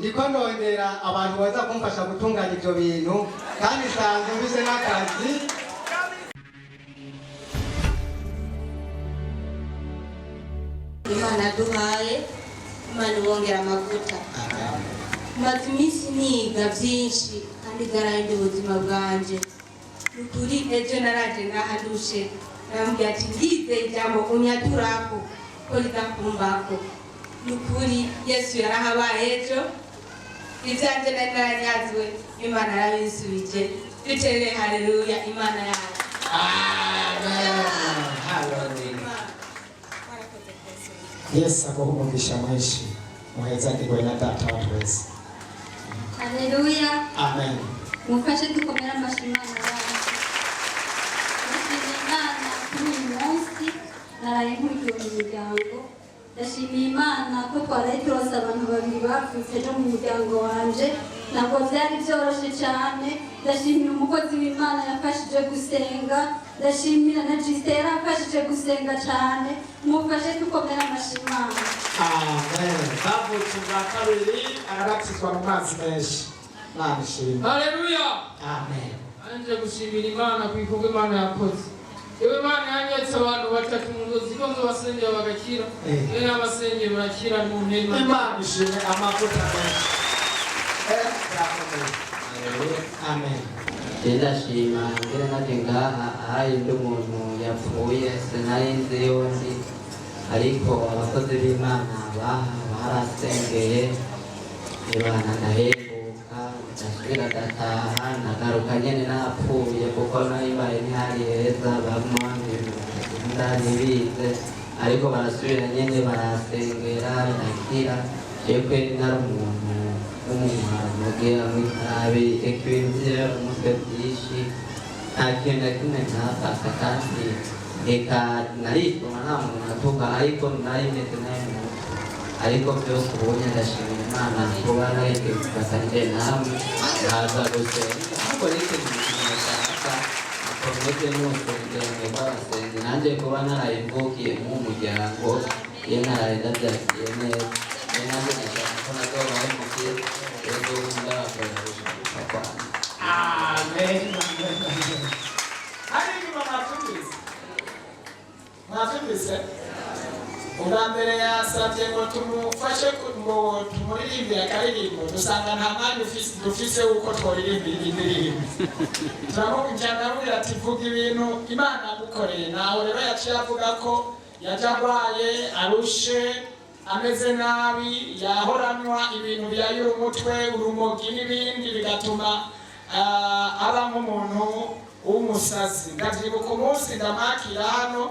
niko ndondera abantu baza kumfasha gutunganya ibyo bintu kandi sanzwe mbize n'akazi. Imana duhaye, Imana ibongera amavuta. Maze iminsi niga byinshi kandi byarahinduye ubuzima bwanje. Nukuri ejo naraje nahadushe namubwira ati ndize ijambo unyaturako ko ridakumbako. Nukuri Yesu yarahabaye ejo ivyanje nari naranyazwe Imana yarabisubije. Dutere haleluya Imana yacu. Amen. Hallelujah. Yesu akuhumugisha mwishi muhezagirwe na data wa twese. Haleluya. Amen. Mufashe dukomera amashimano yacu. Ndashimiye Imana kuri uyu munsi naraye nkurikiye mu muryango. Ndashimiye Imana ko twaraye turose abantu babiri bapfutse no mu muryango wanje. Ntabwo byari byoroshye cyane. Ndashimira umukozi w'Imana yafashije gusenga. Ndashimira na Gisela yafashije gusenga cyane. Mufashe dukomera amashimano. Amen. Bavutse bwa kabiri arabatizwa mu mazi menshi. Imana ishimwe. Haleluya. Amen. Anje gushimira Imana kubikorwa Imana yakoze. Yewe Imana yanyetse abantu batatu mu nzozi ko nzobasengera bagakira. Yewe n'abasengera barakira mu ntema. Imana ishimwe amavuta menshi. Amen. Ndashima ngira nanje ngaha ahaye ndi umuntu yapfuye sinarinzi yose ariko abakozi b'Imana barasengeye Imana ndahembuka ndasubira ndataha nagaruka nyene napfuye kuko nayibaye ntihari heza bamwe ndanibize ariko barasubira nyene barasengera ndakira jekwe nari umuntu umugera mwitabe ekibinze umutwe byinshi nta kintu na kimwe ntafata kandi reka narifuma nta muntu atuka ariko nari meze nayo ariko byose ubonye ndashimira Imana kuba nareke gufatanyije namwe nkaza gusenga ariko reke nishimira akomeze n'uko ngende barasenze nanjye kuba narayimvukiye mu muryango ye naraye ndabyakiye neza nanjye nashaka ko nazobaho mu gihe rero ndakorera ubuzima bwanjye. Amen. Hari inyuma mwatumize ubwa mbere yasabye ngo tumufashe ngo tumuririmbire akaririmbo dusanga nta mwanya dufise wuko tworirimbira indirimbo turamubwira ndamubwira ati vuga ibintu Imana yagukoreye nawe rero yaciye avuga ko yaje arwaye arushe ameze nabi yahoranywa ibintu byayura umutwe urumogi n'ibindi bigatuma aba nk'umuntu w'umusazi. Ndavyibuka umunsi ndamakira hano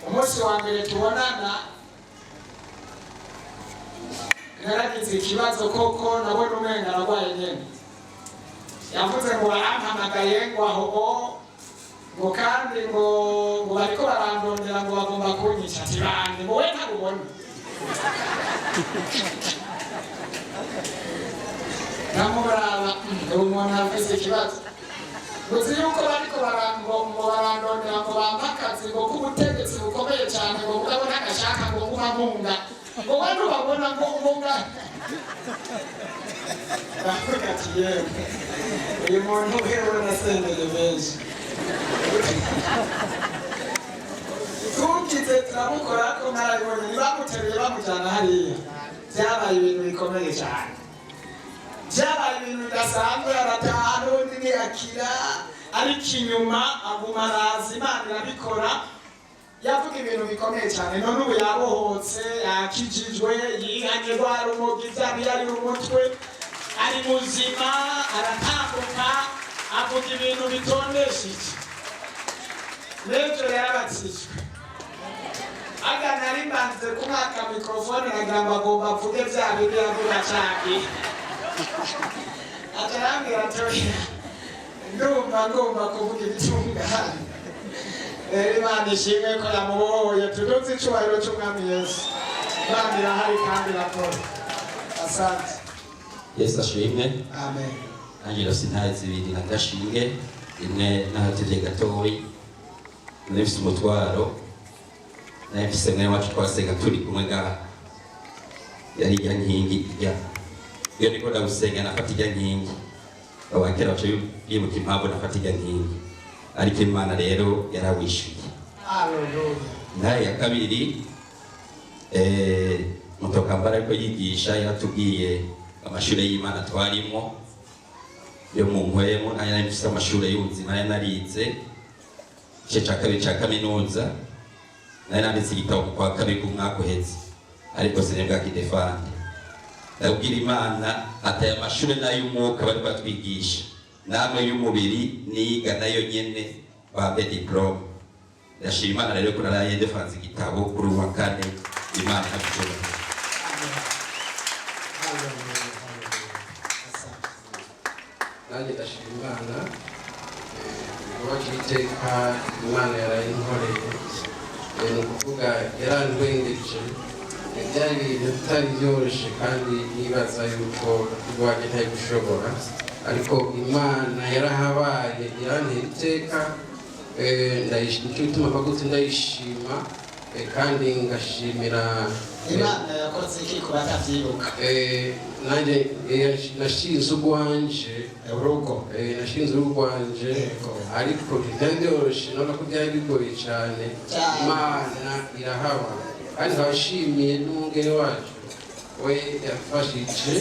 umunsi wa mbere tubonana naragize ikibazo koko nabona umenga ararwaye nyene yavuze ngo barampamagaye ngo aho ngo kandi ngo bariko barandondera ngo bagomba kunyica ati bande ngo we ntabubona namuraba umuntu afise ikibazo uzi yuko bariko barandondera ngo bampakazi ngo k'ubutegetsi bukomeye cyane ngo mugabona agashaka ngo nguhamunda ngo we ntubabona ngo umunga ndavuga ati yewe uyu muntu wewe nasendeye benshi tukize turamukora ko narabibonye ntibamuteruye bamujyana hariya byabaye ibintu bikomeye cyane byabaye ibintu bidasanzwe arataha n'ubundi ntiyakira ariko inyuma aguma araza Imana irabikora yavuga ibintu bikomeye cyane none ubu yabohotse yakijijwe yihanye rwa rumogi byaba yari umutwe ari muzima aratambuka avuga ibintu bitondesheje n'ejo yarabatijwe aga nari mbanze kumwaka mikrofone nagira ngo agomba avuge bya bindi yavuga cyane atarambwira ati ndumva kuvuga ibitunganye Imana ishimwe ko yamubohoye tuduze icyubahiro cy'umwami Yesu Imana irahari kandi irakora. Asante. Yesu ashimwe. Amen. Nanjye rero sintaye zibiri na gashinge imwe nahatevye gatoyi nifise umutwaro nafise mwe wacu twasenga turi kumwe ngaha yari ijya nkingi ijya iyo niko ndagusenga nafata ijya nkingi abakera baca bibuka impamvu nafata ijya nkingi ariko Imana rero yarawishyuye. Naye ya kabiri Mutokambara ariko yigisha yaratubwiye amashuri y'Imana twarimo yo mu nkwemo nari mfite amashuri y'ubuzima nari narize igice cya kabiri cya kaminuza nari nanditse igitabo mu kwa kabiri k'umwaka uheze ariko sinebwa kidefande ndabwira Imana ataye amashuri n'ay'umwuka bari batwigisha namwe y'umubiri niga nayo nyene babe diplome. Ndashima Imana rero ko naraye defanze igitabo kuri uwa kane Imana yakugira. Nanjye ndashima Imana iteka Imana yarayinkoreye ni ukuvuga yarandwengeje byari ibintu bitari byoroshye kandi nibaza yuko iwanjye ntari gushobora ariko Imana yarahabaye irantera iteka nicyo bituma mbaguti ndayishima kandi ngashimira Imana yakoze iki ku batavyibuka. nanjye nashinze urwanje urugo nashinze urwanje ariko ntibyari byoroshye none ko byari bigoye cyane. Imana irahaba kandi abashimiye n'umwungere wacu we yafashije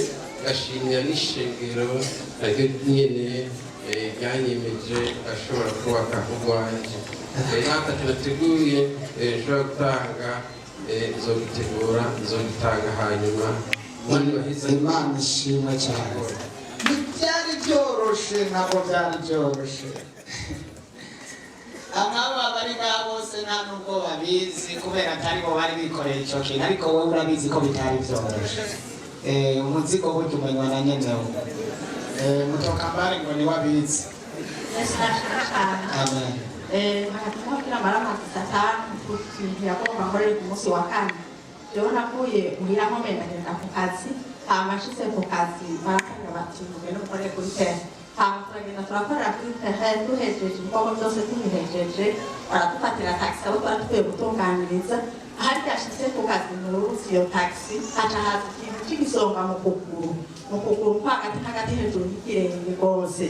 gashimira n'ishengero naryo nyene ryanyemeje ashobora kubaka urwanje natatu nateguye nshobora gutanga nzogitegura nzogitanga hanyuma Imana ishimwe cyane. Ntibyari byoroshe ntabwo byari byoroshe nk'aba bari ngaha bose nta nubwo babizi kubera atari bo bari bikoreye icyo kintu ariko wowe urabizi ko bitari byoroshe. Umuzigo burya umenywa na nyenewe. Mutokambare ngo niwe abizi. Amen. Kugira marama satani ntiyagomba nkorera ku munsi wa kane rero navuye muhira nkomeye ndagenda ku kazi amashize ku kazi barakanya bati ngwino ukore kuri tele turagenda turakorera kuri tele duhejeje ibikorwa byose tubihejeje baradufatira taxi abo twari tuvuye gutunganiriza ahari ryashyize ku kazi nturuzi iyo taxi haca haza ikintu cy'igisonga mu kuguru kwa hagati hagati hejuru y'ikirenge rwose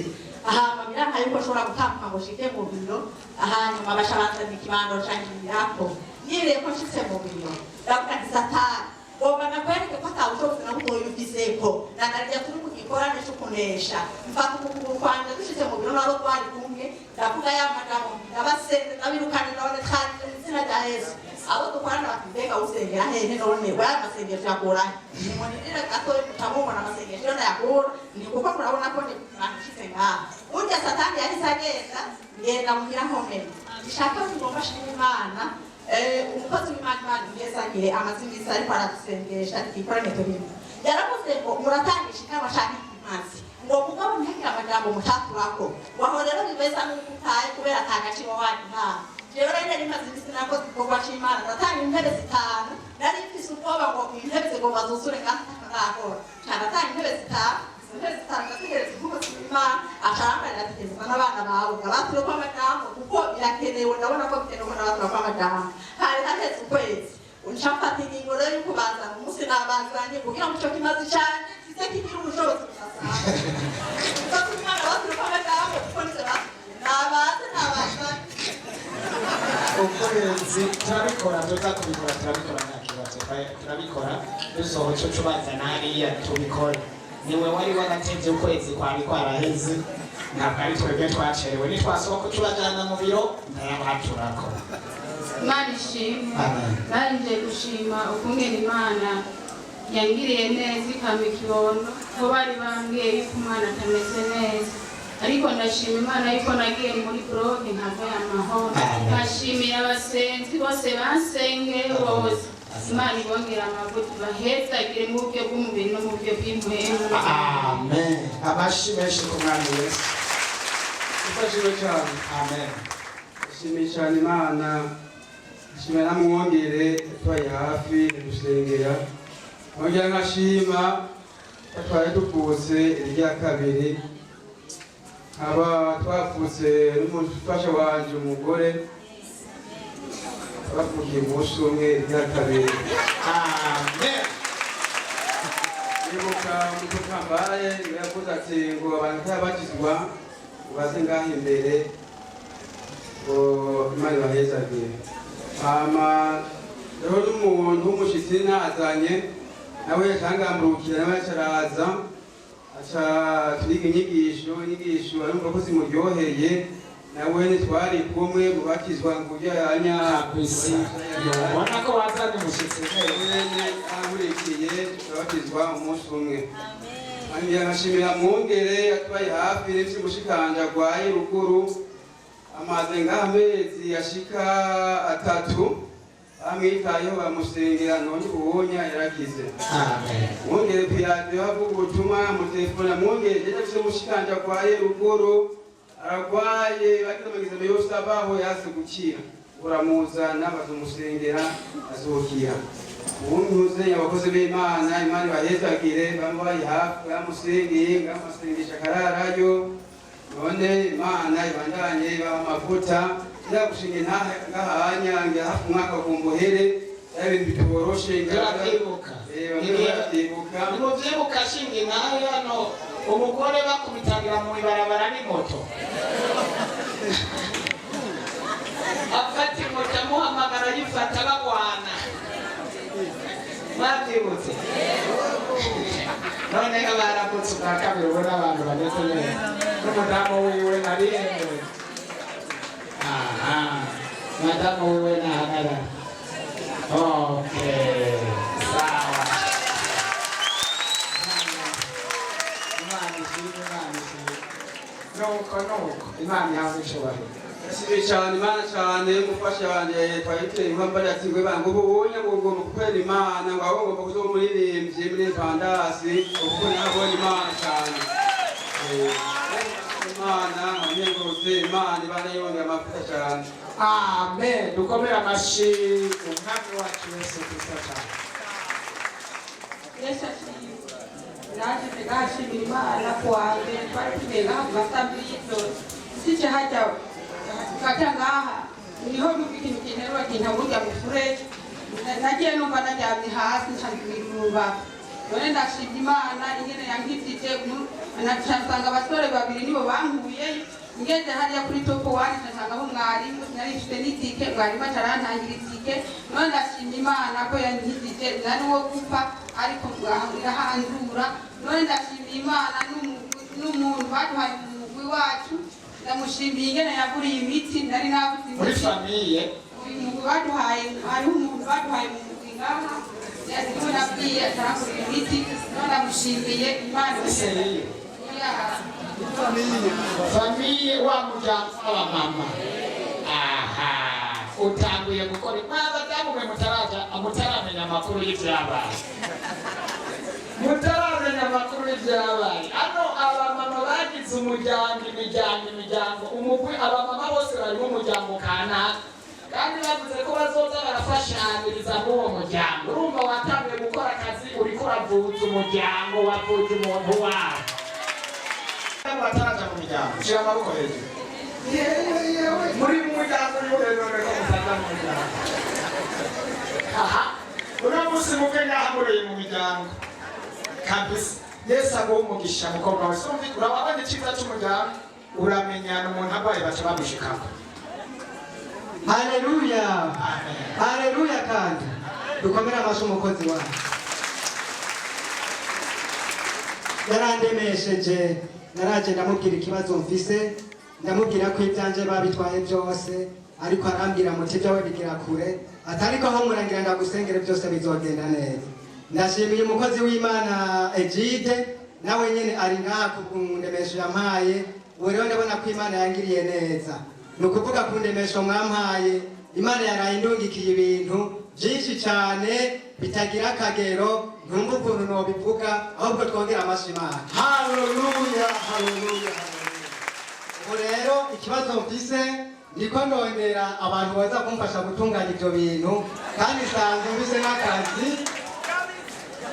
ahama biranka yuko ashobora gutambuka ngo shike mu biro ahanyuma bashabanzana ikibando cangirako yireye ko nshitse mu biro ndavuga nti satani ngomba nakwereke ko atawushobozi na butoyi ufiseko nanarya turi mu gikorane co kunesha mfata ukuguru kwanje dushitse mu biro nabo twari kumwe ndavuga ya magambo ndabasenze ndabirukane none kandi mu izina rya Yesu abo dukorana bati mbega usengera hehe none waya amasengesho yakura nimonirira gatoyi mutamubona amasengesho yona yakura ni kuko murabona ko ni nashitse ngaha burya satani yahise agenda ngenda muhira nkomeye ishaka ngomba shima Imana umukozi w'Imana ngezanyire amazimisa ariko aradusengesha ikorane turimo yaravuze ngo muratangisha ikabashaka imanzi ngo mugabo ntihagira amajambo mutaturako waho rero bibeza n'uko utaye kubera atagaciro wanyu nta rero rero rimaze imisi nakoze igikorwa c'Imana ndatanga intebe zitanu nari mfise ubwoba ngo intebe zigomba zuzure ngakora ndatanga intebe zitanu ndategereza umukozi w'Imana acarambarira ategerezwa n'abana bawe ngabatire ko amajambo kuko birakenewe ndabona ko bikenewe n'abatire ko amajambo hari haheze ukwezi uncafata ingingo rero yuko bazana umunsi nabazanye kugira ngo ico kimaze cane kize kigira ubushobozi budasanzwe umukozi w'Imana batire ko amajambo kuko nize nabazanye ukwezi turabikora tuza kubikora turabikora nta kibazo turabikora dusohoce tubazana hariya tubikore niwe wari waratevye ukwezi kwari kwaraheze ntabwo ari twebwe twacerewe nitwasohoka tubajana mu biro ntayabaturako. Imana ishimwe nanje gushima ukungena Imana yangiriye neza ikampa ikibondo ko bari bambwiye yuko umwana atameze neza ariko ndashima Imana yuko nagiye muri blog nkavaye amahoro nkashimira abasenzi bose bansengeye bose Imana ibongera amavuta bahezagire mu buryo bw'umubiri no mu buryo bw'impwemu. Amen. Amashi menshi ku Mwami Yesu. Ufashijwe cyane. Amen. Shimira cyane Imana shimira namwongere twaye hafi dusengera nkongera nkashima twari dupfutse irya kabiri aba twapfutse n'umufasha wanje umugore bavugiye umunsi umwe irya kabiri. Amen. nibuka umutuka mbaye yavuze ati ngo abantu ntabatizwa baze ngaho imbere ngo Imana ibahezagire. Hama rero n'umuntu w'umushitsi nazanye nawe yatangambukira nawe yacaraza aca turiga inyigisho arumva ko zimuryoheye nawe ntitwari kumwe mubatizwa ngo ujya yanya ubona ko wazanye umushitsi wene ankurikiye turabatizwa umunsi umwe. Hanyuma nkashimira Mwungere yatwaye hafi n'ivyo umushikanja agwaye ruguru amaze nk'amezi ashika 3 amwitayeho bamusengera none ubunya yarakize. Mwungere kwiradiyo havuga ubutumwa mutelefona Mwungere yavise umushikanja agwaye ruguru aragwaye bagize amagizano yose abaho yase gukira uramuzana bazomusengera azokira. Uwunyuze abakozi b'Imana Imana ibahezagire bambaye hafi bamusengeye ngamasengesha kararayo none Imana ibandanye ibaha amavuta yagushinga ngahanya nge hafi umwaka kumbohere ibintu bitoroshe ngarakibuka nimuvyibuka shinga nayo hano umugore bakubitagira mu ibarabara n'imoto afata imoto amuhamagara yifata bagwana mwabyibutse none baravutse ubwa kabiri ubona abantu bameze neza n'umudamu wiwe narihengewe madamu wiwe nahagarara okay sawa Imana ishimwe nuko Imana yawe ishobora Sibi cyane Imana cyane umufasha wanje twayiteye impambara yatigwe bango ubonye ngo ngomba kukwera Imana ngo abo ngomba kuzo muririmbye muri pandasi uko nabonye Imana cyane Imana anyengurutse Imana ibana yonge amafuta cyane. Amen. Dukomera amashi umwami wacu Yesu Kristo cyane. Yesu ashimwe. Naje tegashimira Imana kwanje twatugenda basabirizo sice hajya kata ngaha niho ikintu kinero kintu burya mufure nagiye numva najyamye hasi nshangirumba none ndashimira Imana ingene yankitije nasanga abasore babiri nibo bankuye ngeze hariya kuri topo wani nasanga aho mwarimu narifite n'itike mwarimu acarantangira itike none ndashimira Imana ko yankitije nari wo gupfa ariko ngahandura none ndashimira Imana n'umuntu baduhaye mu mugwi wacu ndamushimiye ingene yaguriye imiti nari nabuze muri famiye umuntu baduhaye hariho umuntu baduhaye mu mugwi ngaha yasiwe nabwiye atangurira imiti none ndamushimiye Imana iseriye famiye wa muryango w'abamama aha utanguye gukora mwabadamu mwe mutaramenya amakuru y'ivyabaye mutaramenya amakuru y'ivyabaye ano abamama bagize imiryango umugwi abamama bose bari mu muryango kanaka kandi bavuze ko bazoza barafashaniriza muri uwo muryango urumva watanguye gukora akazi uriko uravuza umuryango wavuza umuntu wawe bataraja mu miryango shira amaboko hejuru muri mu muryango y'uburere ko mutaja mu miryango aha uno musi mubwe nyahamuriye mu miryango kabisa Yesu aguha umugisha mukobwa wese urababona icyiza cy'umuryango uramenyana umuntu arwaye baca bamushikako. Haleluya haleluya kandi dukomere amaso umukozi wawe yarandemesheje naraje ndamubwira ikibazo mfise ndamubwira ko ibyanje babitwaye byose ariko arambwira muti byawe bigira kure atariko aho murangira ndagusengere byose bizogenda neza. Ndashimiye umukozi w'Imana Egide nawe nyene ari ngaha kundemesho yampaye ubu rero ndabona ko Imana yangiriye neza nukuvuga kundemesho mwampaye Imana yarayindungikiye ibintu byinshi cyane bitagira akagero ntumva ukuntu nobivuga ahubwo twongera amaso Imana. Haleluya haleluya. Ubu rero ikibazo mfise ndiko ndondera abantu baza kumfasha gutunganya ibyo bintu kandi sanzwe mfise n'akazi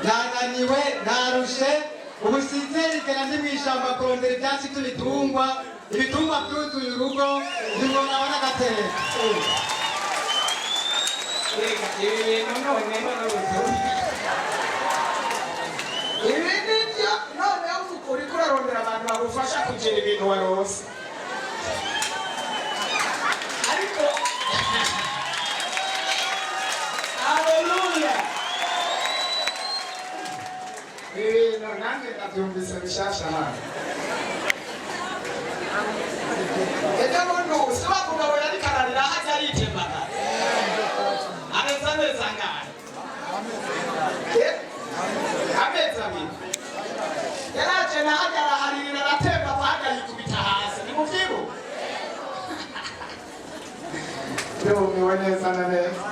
nananiwe narushe ubu sinzerigera ndi mw'ishamba kurondera ibyatsi by'ibitungwa ibitungwa byuzuye urugo ndibona abona agateka ibintu none ibi bagufasha kugira ibintu warose ariko haleluya ibintu nanjye ndabyumvise bishasha hano ete muntu si wa mugabo yari kararira hajya yitembaga ameze ameza ngahe amezi abiri yaraje nahajya araharirira aratemba apanga yikubita hasi ni muvyibu yumiwe neza na neza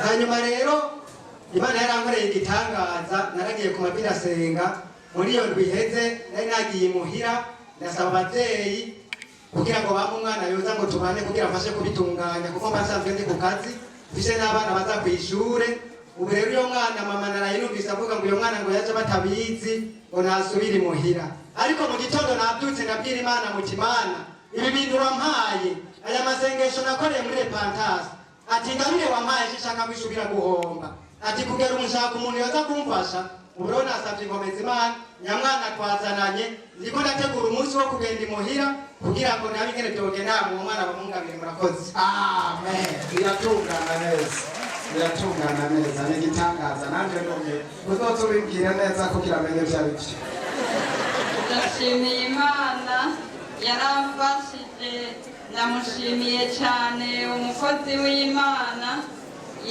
hanyuma rero Imana yarankoreye igitangaza naragiye ku mabiri asenga muri iyo ndwi iheze nari nagiye muhira ndasaba abavyeyi kugira ngo bampe umwana yoza ngo tubane kugira mfashe kubitunganya kuko mbasanzwe ndi ku kazi mfise n'abana baza kw'ishure ubu rero uyo mwana mama narayinumvise avuga ngo uyo mwana ngo yaje batabizi ngo nasubire muhira ariko mu gitondo nabyutse ndabwira Imana mutimana ibi bintu wampaye aya masengesho nakoreye muri repantasi ati ngabire wampaye shishaka kwishubira guhomba ati kugera umushaka umuntu yoza kumfasha ubu rero nasavye inkomezi Imana nyamwana twazananye ndiko ndategura umunsi wo kugenda imuhira kugira ngo nabe ingene vyogenda mu mwana bamungabire murakoze amen biratungana neza biratungana neza ni igitangaza nanje numye uzoza ubibwire neza kugira amenye vyo ari vyo ndashimiye Imana yaramfashije ndamushimiye cyane umukozi w'Imana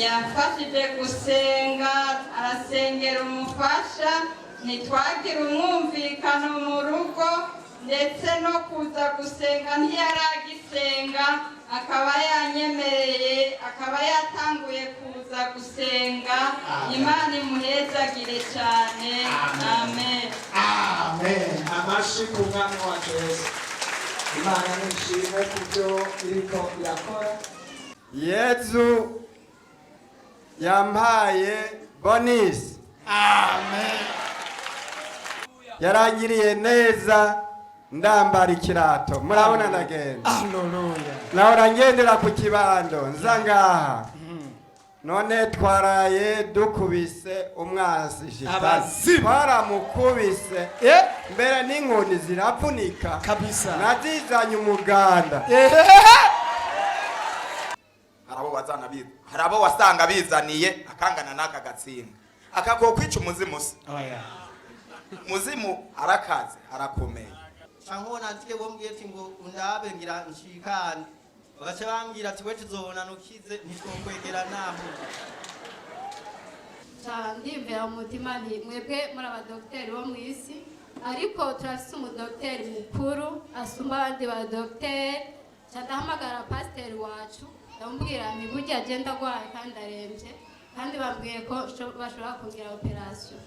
yafashije gusenga arasengera umufasha ntitwagira umwumvikano mu rugo ndetse no kuza gusenga ntiyaragisenga akaba yanyemereye akaba yatanguye kuza gusenga Imana imuhezagire cyane amen amen amashi ku mwami wacu Yesu Imana nishimwe kubyo iriko irakora Yesu yampaye bonus amen yarangiriye neza ndambara ikirato murabona ndagenda haleluya nahora ngendera ku kibando nza ngaha none twaraye dukubise umwasi shitani twaramukubise mbere n'inkoni ziravunika kabisa nazizanye umuganda hari abo wasanga bizaniye akangana n'aka gatsinga akako kwica umuzimu se muzimu arakaze arakomeye aho nazike bombwiye ati ngo undabe ngira nshikane bagace bambwira ati we tuzobona nukize ntitwokwegera naho ndimvira mu mutima nti mwebwe muri abadogiteri bo mu isi ariko turafise umudogiteri mukuru asumba abandi badogiteri ndahamagara pasiteri wacu ndamubwira nti burya agenda agwaye kandi arembye kandi bambwiye ko bashobora kugira operasiyo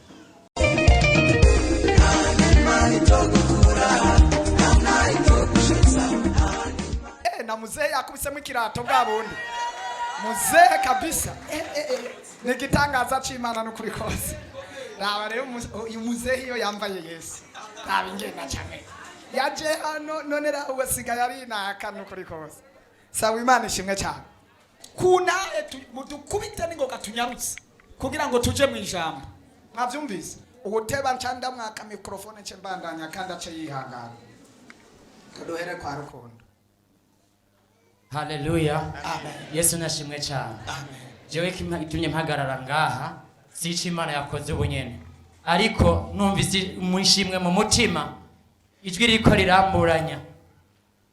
na muzehe yakubisemo ikirato bwa bundi muzehe kabisa ni igitangaza c'Imana n'ukuri kose raba rero uyu muzehe iyo yambaye Yesu raba ingenda cyane yaje hano none rawe sigaye ari naka n'ukuri kose sawa Imana ishimwe cyane kunaye dukubite n'ingoga tunyarutse kugira ngo tuje mu ijambo mwavyumvise ubuteba ncanda mwaka mikrofone ce mbandanya kandi ace yihangana kadohere kwa rukundo haleluya Yesu nashimwe cyane jewe kitumye mpagarara ngaha sica Imana yakoze ubunyene ariko numvise umushimwe mu mutima ijwi riko riramburanya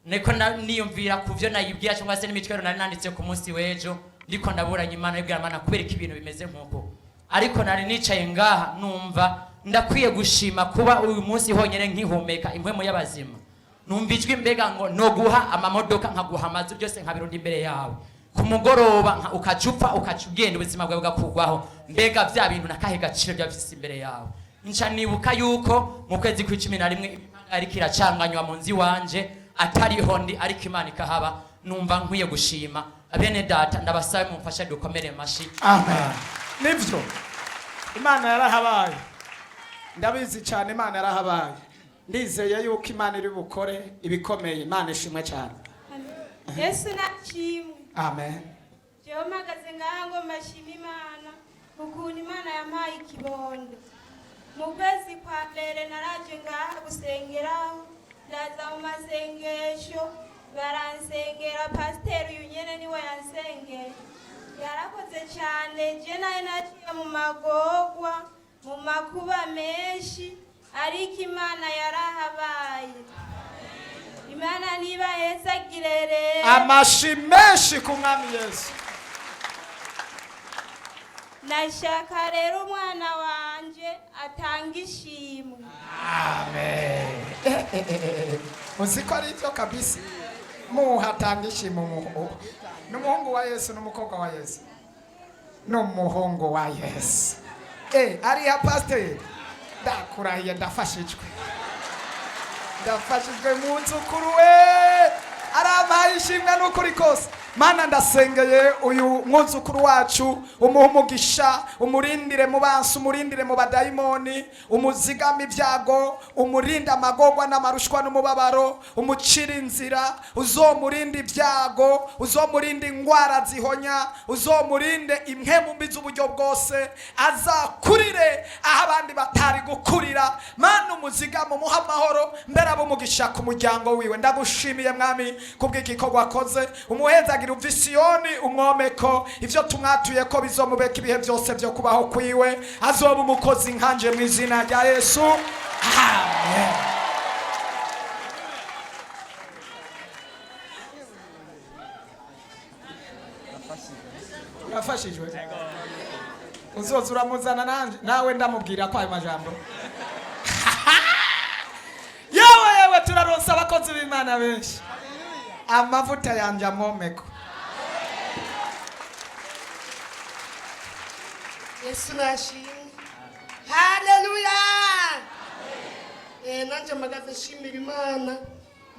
neko niyumvira kuvyo nayibwira cyangwa se n'imitwero nari nanditse ku munsi wejo ndiko ndaburanya Imana yibwira Imana kubereka ibintu bimeze nkuko ariko nari nicaye ngaha numva ndakwiye gushima kuba uyu munsi honyene nkihumeka impwemo y'abazima numva ijwi mbega ngo no guha amamodoka nkaguha amazu byose nkabirundi imbere yawe ku mugoroba ukacupa ukacugenda ubuzima bwawe bugakugwaho mbega vya bintu nakahe gaciro byafise imbere yawe nca nibuka yuko mu kwezi kwa11 ariko iracanganywa mu nzi wanje atariho ndi ariko Imana ikahaba numva nkwiye gushima abene data ndabasabe mumfasha dukomere mashi amen nivyo Imana yarahabaye ndabizi cyane Imana yarahabaye ndizeye yuko Imana iri bukore ibikomeye Imana ishimwe cyane Yesu nashimwe amen jewe mpagaze ngaha ngo mashime Imana ukuntu Imana yampaye ikibondo mu kwezi kwa mbere naraje ngaha gusengeraho ndaza mu masengesho baransengera pasiteri uyu nyene niwe yansengeye yarakoze cyane je nayo naciye mu magorwa mu makuba menshi ariko imana yarahabaye imana niba hezagire rero amashi menshi ku mwami Yesu. nashaka rero umwana wanje atanga ishimwe. Amen. Uzi ko ari byo kabisa. Muhatanga ishimwe n'umuhungu wa Yesu n'umukobwa wa Yesu. N'umuhungu wa Yesu. Ariya pasiteri ndakurahiye ndafashijwe. Ndafashijwe mu nzukuru we. Arabaye ishimwe n'ukuri kose. Mana ndasengeye uyu mwuzukuru wacu umuha umugisha umurindire mu bansi umurindire mu badayimoni umuzigama ibyago umurinde amagorwa n'amarushwa n'umubabaro umucira inzira uzomurinde ibyago uzomurinde ingwara zihonya uzomurinde impwemu mbi z'uburyo bwose azakurire aho abandi batari gukurira. Mana umuzigama umuha amahoro mbere abumugisha ku muryango wiwe. Ndagushimiye mwami kubw'igikorwa wakoze umuheza Visiyoni umwomeko ivyo tumwatuye ko bizomubeka ibihe byose byo kubaho kwiwe azoba umukozi nkanje mu izina rya Yesu. Amen. Urafashijwe uzoza uramuzana nanje nawe ndamubwira ko ayo majambo yewe turaronsa abakozi b'Imana benshi amavuta yanje amwomeko. Yesu nashimwe. Haleluya. Nanje magaze shimira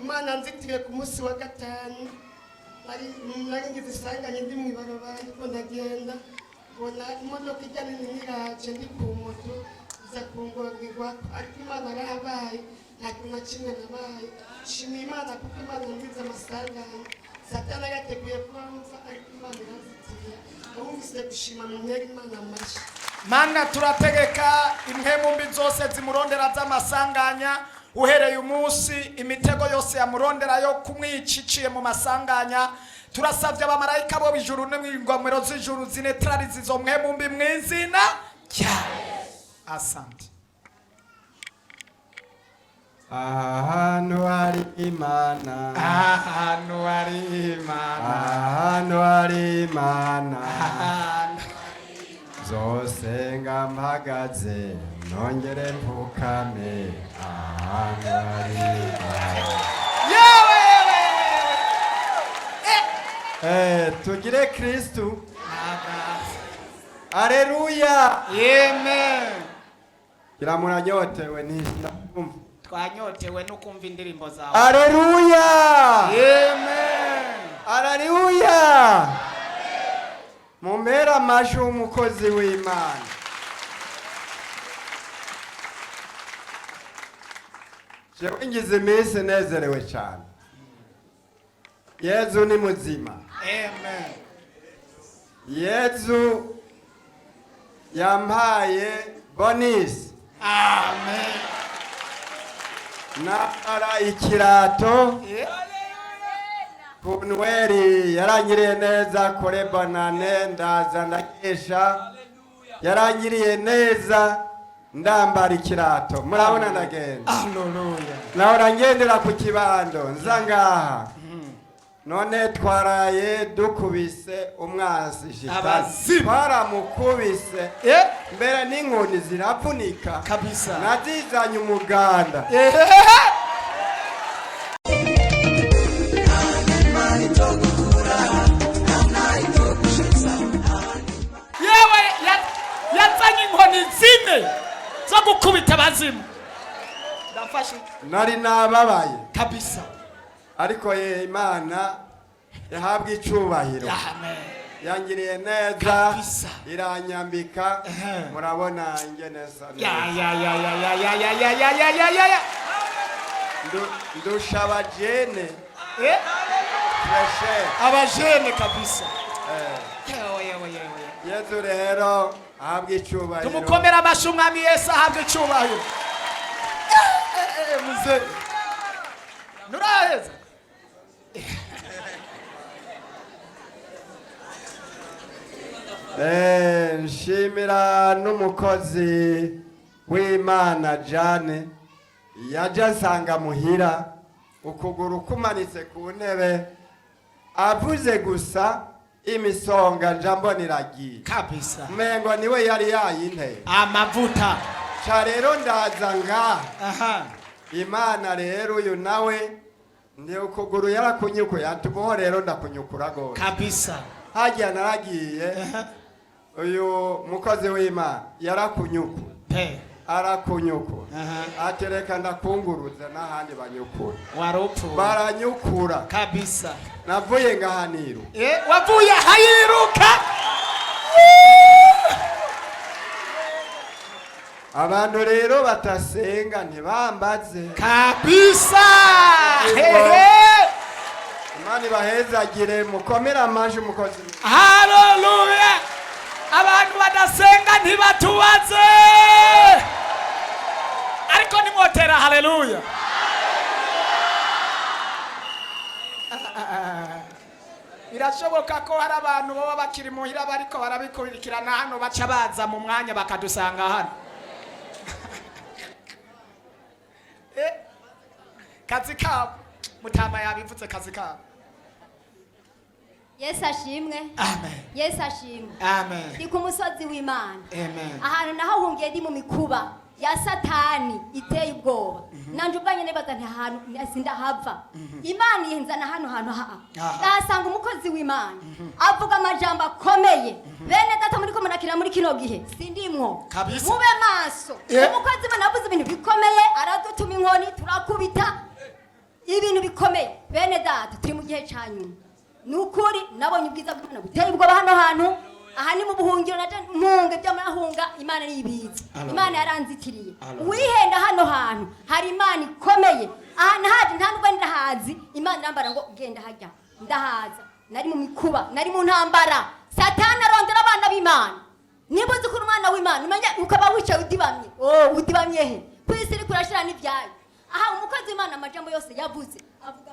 Imana nzitire ku munsi wa gatanu nari ngize isanganye ndi mwibarabara ariko ndagenda bona imodoka ijyana n'iraje ndi ku moto iza kungorwa ariko Imana yarahabaye nta kintu na kimwe nabaye. Shimira Imana kuko Imana nziza amasanganye Satani yateguye kumva ariko Imana irazitiye. Umvise gushima mu ntera Imana amashi. Mana turategeka impemu mbi zose zimurondera z'amasanganya uhereye umunsi imitego yose yamurondera yo kumwiciciye mu masanganya turasavye abamarayika bo bijuru n'ingomero z'ijuru zinetralize izo mpemu mbi mu izina rya Asante. Ahantu hari Imana, ahantu hari Imana, ahantu hari Imana, zosenga mpagaze nongere mpukame, ahantu hari Imana. Tugire Kristu. Aleluya. Amen. Kila muranyotewe nishimwe. Twanyotewe no kumva indirimbo zawe. Aleluya. Amen. Aleluya. Mumera amashu umukozi w'Imana. Jewe ngize iminsi nezerewe cyane. Yezu ni muzima. Amen. Yezu yampaye bonus. Amen. Nara ikirato kunweri yarangiriye neza kore banane ndaza ndakesha yarangiriye neza ndambara ikirato murabona ndagenda. Haleluya. Naho ngendera ku kibando nzangaha none twaraye dukubise umwasi shitani twaramukubise mbere n'inkoni ziravunika kabisa nazizanye umuganda. Yewe yazanye inkoni zine zo gukubita abazimu. Nari nababaye kabisa ariko Imana yahabwa icubahiro. Yangiriye neza iranyambika murabona ingeneza ndusha abajene abajene kabisa. Yezu yesu rero ahabwa icyubahiro. tumukomera amashyi umwami yesu ahabwa icyubahiro. muze nuraheza nshimira n'umukozi w'Imana Jane yaje asanga muhira ukuguru kumanitse ku ntebe avuze gusa imisonga njambona iragiye kabisa mengo niwe yari yayinteye amavuta ca rero ndaza ngaha Imana rero uyu nawe ndi ukuguru yarakunyukuye atuboho rero ndakunyukura gose kabisa hagiye naragiye uyu mukozi w'Imana yarakunyuku arakunyuku atereka ndakunguruza n'ahandi banyukura warupfu baranyukura kabisa navuye ngahaniru wavuye hayiruka abantu rero batasenga ntibambaze kabisa Imana ibahezagire mukomere amaji umukozi. haleluya abantu badasenga ntibatubaze ariko nimotera haleluya birashoboka ko hari abantu baba bakiri muhira bariko barabikurikirana hano baca baza mu mwanya bakadusanga hano kazi kabo mutama yabivuze kazi kabo. Yesu ashimwe. Amen. Yesu ashimwe. Amen. Ndi ku musozi w'Imana. Amen. Ahantu nahahungiye ndi mu mikuba ya Satani iteye ubwoba. Nanje ubwanye nibaza nti ahantu sindahava. Imana yenzana hano hantu ndahasanga umukozi w'Imana avuga amajambo akomeye. Bene data muri ko murakira muri kino gihe sindimwo. Mube maso. Umukozi w'Imana avuze ibintu bikomeye aradutuma inkoni turakubita ibintu bikomeye. Bene data turi mu gihe cyanyuma. Nukuri nabonye ubwiza bw'Imana buteye ubwoba hano hantu. Aha ni mu buhungiro naje mpunge by'amahunga Imana nibiza. Imana yaranzitiriye. Wihenda hano hantu hari Imana ikomeye. Aha nahaje nta nubwo ndahazi. Imana irambara ngo genda hajya. Ndahaza. Nari mu mikuba, nari mu ntambara. Satani arondera abana b'Imana. Niba uzi ko umwana w'Imana umenya ukaba wicaye udibamye. Udibamye he? Kwisi iri kurashira n'ibyayi. Aha umukozi w'Imana amajambo yose yavuze. Avuga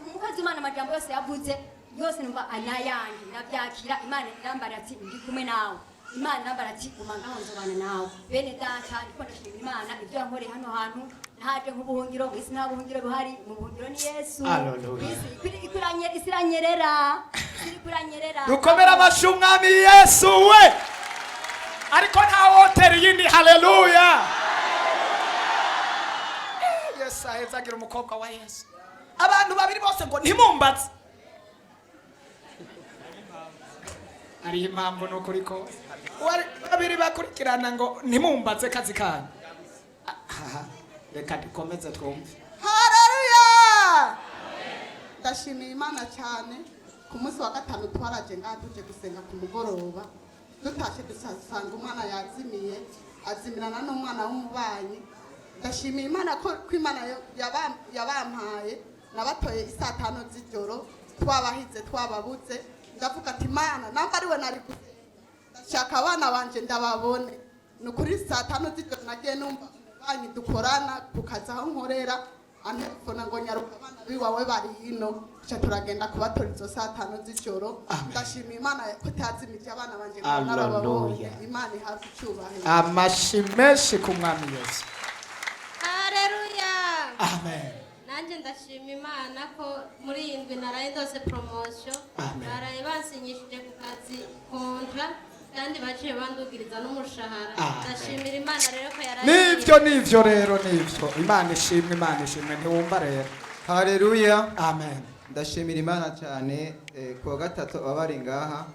umukozi w'Imana amajambo yose yavuze. Yose numva anayanje nabyakira. Imana irambara ati ndi kumwe nawe. Imana irambara ati umangaho nzobana nawe. Bene data ndiko ndashimira Imana ibyo yankore hano hantu. Naje nk'ubuhungiro bw'isi nta buhungiro buhari. Mu buhungiro ni Yesu. Haleluya. Isiranyerera. Isiranyerera. Dukomera amashyi umwami Yesu we. Ariko nta hoteli yindi haleluya. Yesu ahezagira umukobwa wa Yesu. Abantu babiri bose ngo ntimumbatse. Ari impamvu n'ukuri ko babiri bakurikirana ngo ntimumbatse kazi kanyu. Reka dukomeze twumve. Haleluya. Ndashimiye Imana cyane ku munsi wa gatanu twaraje ngaha tuje gusenga ku mugoroba dutashe dusanga umwana yazimiye azimirana n'umwana w'umubanyi. Ndashimiye Imana ko Imana yabampaye nabatoye isaa 5 z'ijoro twabahize twababuze. Ndavuga ati Imana namba ariwe nari ndashaka abana banje ndababone. Nukuri saa 5 z'ijoro nagiye numva banyi dukorana kukaza aho nkorera anefona ngo nyaruka abana biwawe bari hino cha turagenda kubatora izo saa 5 z'ijoro. Ndashimiye Imana ko tazimije abana banje narababonye. Imana ihaze icyubahiro. Amashi menshi ku mwami Yesu. Haleluya. Amen. Nanje ndashima Imana ko muri iyi ndwi naraye ndose promotion. Baraye bansinyishije ku kazi kontra kandi baciye bandugiriza n'umushahara. Ndashimira Imana rero ko yaraye. Nivyo rero nivyo. Imana ishimwe ntiwumva rero. Haleluya. Amen. Ndashimira Imana cyane ku wa gatatu abari ngaha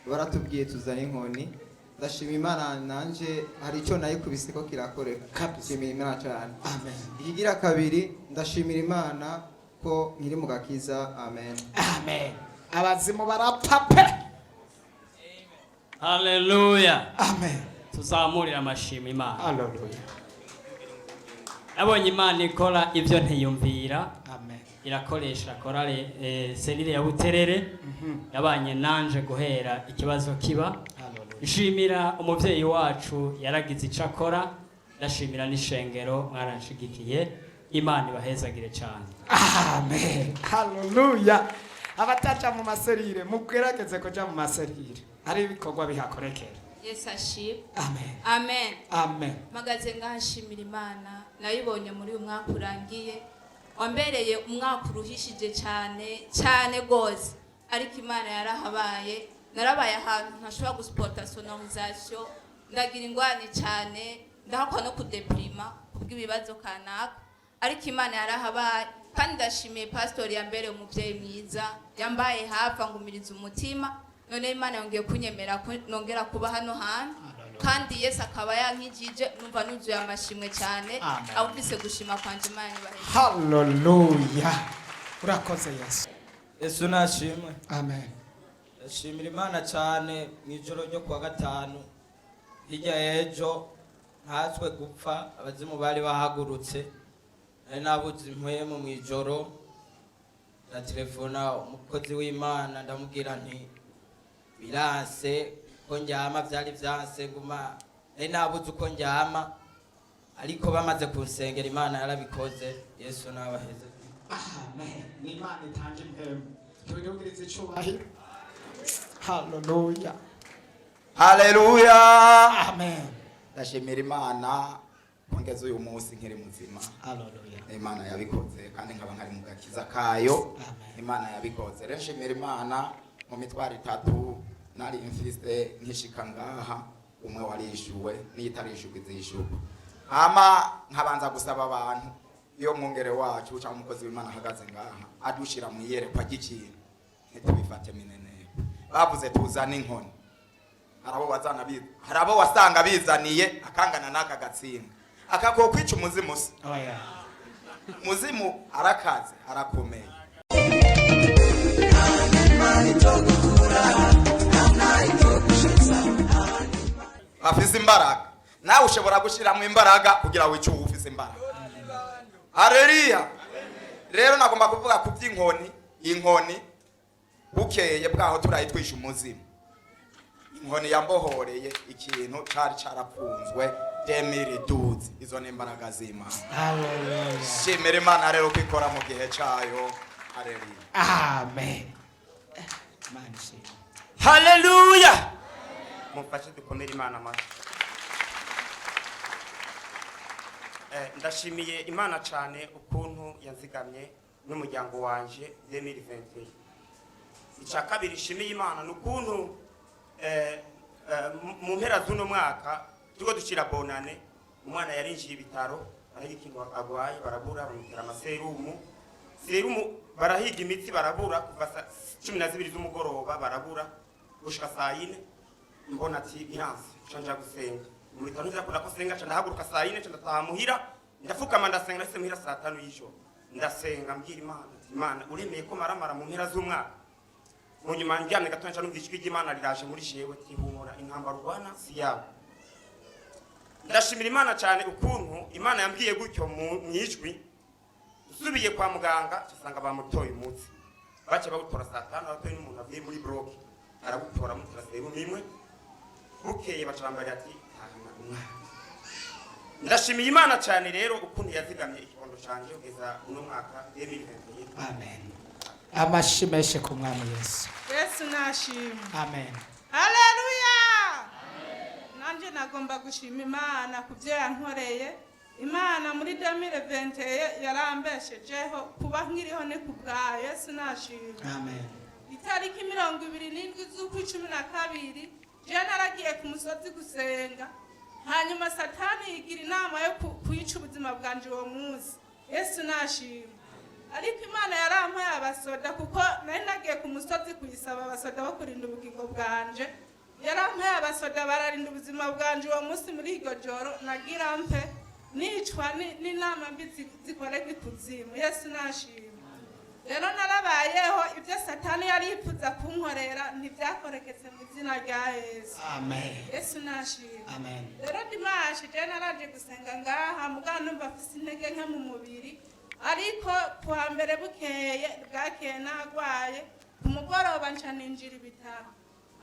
baratubwiye tuzane inkoni. Ndashimira Imana nanje hari icyo nayikubise ko kirakoreka. Ndashimira Imana cyane. Amen. Ikigira kabiri ndashimira Imana ko nkiri mu gakiza. Amen. Amen. Abazimu barapape. Haleluya. Amen. Tuzamurira amashimwe Imana. Haleluya. Yabonye Imana ikora ibyo ntiyumvira. Irakoresha korale selire ya Buterere. Yabanye nanje guhera ikibazo kiba. Nshimira umuvyeyi wacu yaragize icakora. Ndashimira n'ishengero mwaranshigikiye. Imana ibahezagire cyane. Amen. Hallelujah. Abataca mu maserire mugerageze kuja mu maserire. Ari ibikorwa bihakorekera. Yesu ashimwe. Amen. Amen. Amen. Magaze ngashimira Imana nayibonye muri uyu mwaka urangiye. Wambereye umwaka uruhishije cyane gose. Ariko Imana yarahabaye. Narabaye ahantu ntashobora gusporta sonorisation. Ndagira ingwani cyane. Ndahakwa no kudeprima kubw'ibibazo kanaka. Ariko Imana yarahabaye. Kandi ndashimiye pastor yambere umuvyeyi mwiza. Yambaye hafi angumiriza umutima. None Imana yongeye kunyemera ko nongera kuba hano hantu. Kandi Yesu akaba yankijije numva nuzuye amashimwe cyane. Abufise gushima kwanje Imana ibahe. Hallelujah. Urakoze Yesu. Yesu nashimwe. Amen. Ndashimira Imana cyane mu ijoro ryo kuwa gatanu. Hirya ejo ntatswe gupfa abazimu bari bahagurutse. Nari nabuze impwemu mu ijoro. Ndatelefona umukozi w'Imana ndamubwira nti biranse ko njyama byari byanse nguma nari nabuze uko njyama ariko bamaze kunsengera Imana yarabikoze. Yesu nabaheze. Amen. Ni Imana itanje impemu. Tubigirize cyubahiro. Hallelujah. Hallelujah. Amen. Ndashimira Imana kongeza uyu munsi nkiri muzima. Hallelujah. Imana yabikoze kandi nkaba nkari mu gakiza kayo. Imana yabikoze. Rero nshimira Imana mu mitwaro 3 nari mfise nkishika ngaha umwe warishuwe n'itarishuwe izishuwe. Ama nkabanza gusaba abantu iyo mwongere wacu cyangwa umukozi w'Imana ahagaze ngaha adushira mu yerekwa gikintu ntitubifate minene. Bavuze tuzana inkoni. Harabo wasanga bizaniye akangana naka gatsinga. Akako kwica umuzimu se. Muzimu arakaze arakomeye. Afise imbaraga. Nawe ushobora gushiramo imbaraga kugira wice ufise imbaraga. Haleluya. Rero nagomba kuvuga ku by'inkoni, inkoni bukeye bwaho turayitwisha umuzimu. Inkoni yambohoreye ikintu cari carapfunzwe 2012. Izo ni imbaraga z'Imana. Hallelujah. Shimira Imana rero kwikora mu gihe cayo. Haleluya. Amen. Haleluya. Mufashe dukomere Imana amashyi. Ndashimiye Imana cyane ukuntu yanzigamye n'umuryango wanje 2020. Icya kabiri shimiye Imana n'ukuntu mu mpera z'uno mwaka tugo dushira bonane umwana yarinjiye ibitaro arahikinwa agwaye barabura bamutera amaserumu barahiga imitsi barabura kuva 12 z'umugoroba barabura gushika saa 4 mbona ati biranse canja gusenga mu bitaro nzakora ko senga canda haguruka saa 4 canda tamuhira ndafukama ndasenga nase muhira saa 5 y'ijoro ndasenga mbwira Imana uremeye ko maramara mu mpera z'umwaka mu nyuma njyane gatonca numva ijwi ry'Imana riraje muri jewe tihumura intambara urwana si yawe. Ndashimira Imana cyane ukuntu Imana yambwiye gutyo mu ijwi usubiye kwa muganga cyasanga bamutoye umutsi bace bagutora saa 5 abatoye n'umuntu avuye muri block aragutora mu traseru mimwe bukeye bacambara ati ndashimiye Imana cyane rero ukuntu yazigamye ikondo canje kugeza uno mwaka 2021. Amen. Amashimeshe ku mwami Yesu. Yesu nashimwe. Amen. Haleluya. Nanje nagomba gushima Imana kuvyo yankoreye. Imana muri 2020 yarambeshejeho kuba nkiriho ne kubwa Yesu nashimwe. Amen. Itariki 27 z'ukwicumi je naragiye ku musozi gusenga. Hanyuma Satani yigira inama yo kwica ubuzima bwanje uwo munsi. Yesu nashimwe. Ariko Imana yarampaye abasoda kuko nari nagiye ku musozi kuyisaba abasoda bo kurinda ubugingo bwanje. Yarampaye abasoda bararinda ubuzima bwanje uwo munsi muri iryo joro nagira mpe nicwa n'inama mbi zikoreka ikuzimu. Yesu nashimwe. Rero narabayeho ibyo Satani yari yifuza kunkorera ntibyakoreketse mu izina rya Yesu. Amen. Yesu nashimwe. Amen. Rero Imana ntashe je naraje gusenga ngaha mugabo numva afise intege nke mu mubiri ariko kuwa mbere bwakeye nagwaye ku mugoroba nca ninjira ibitaro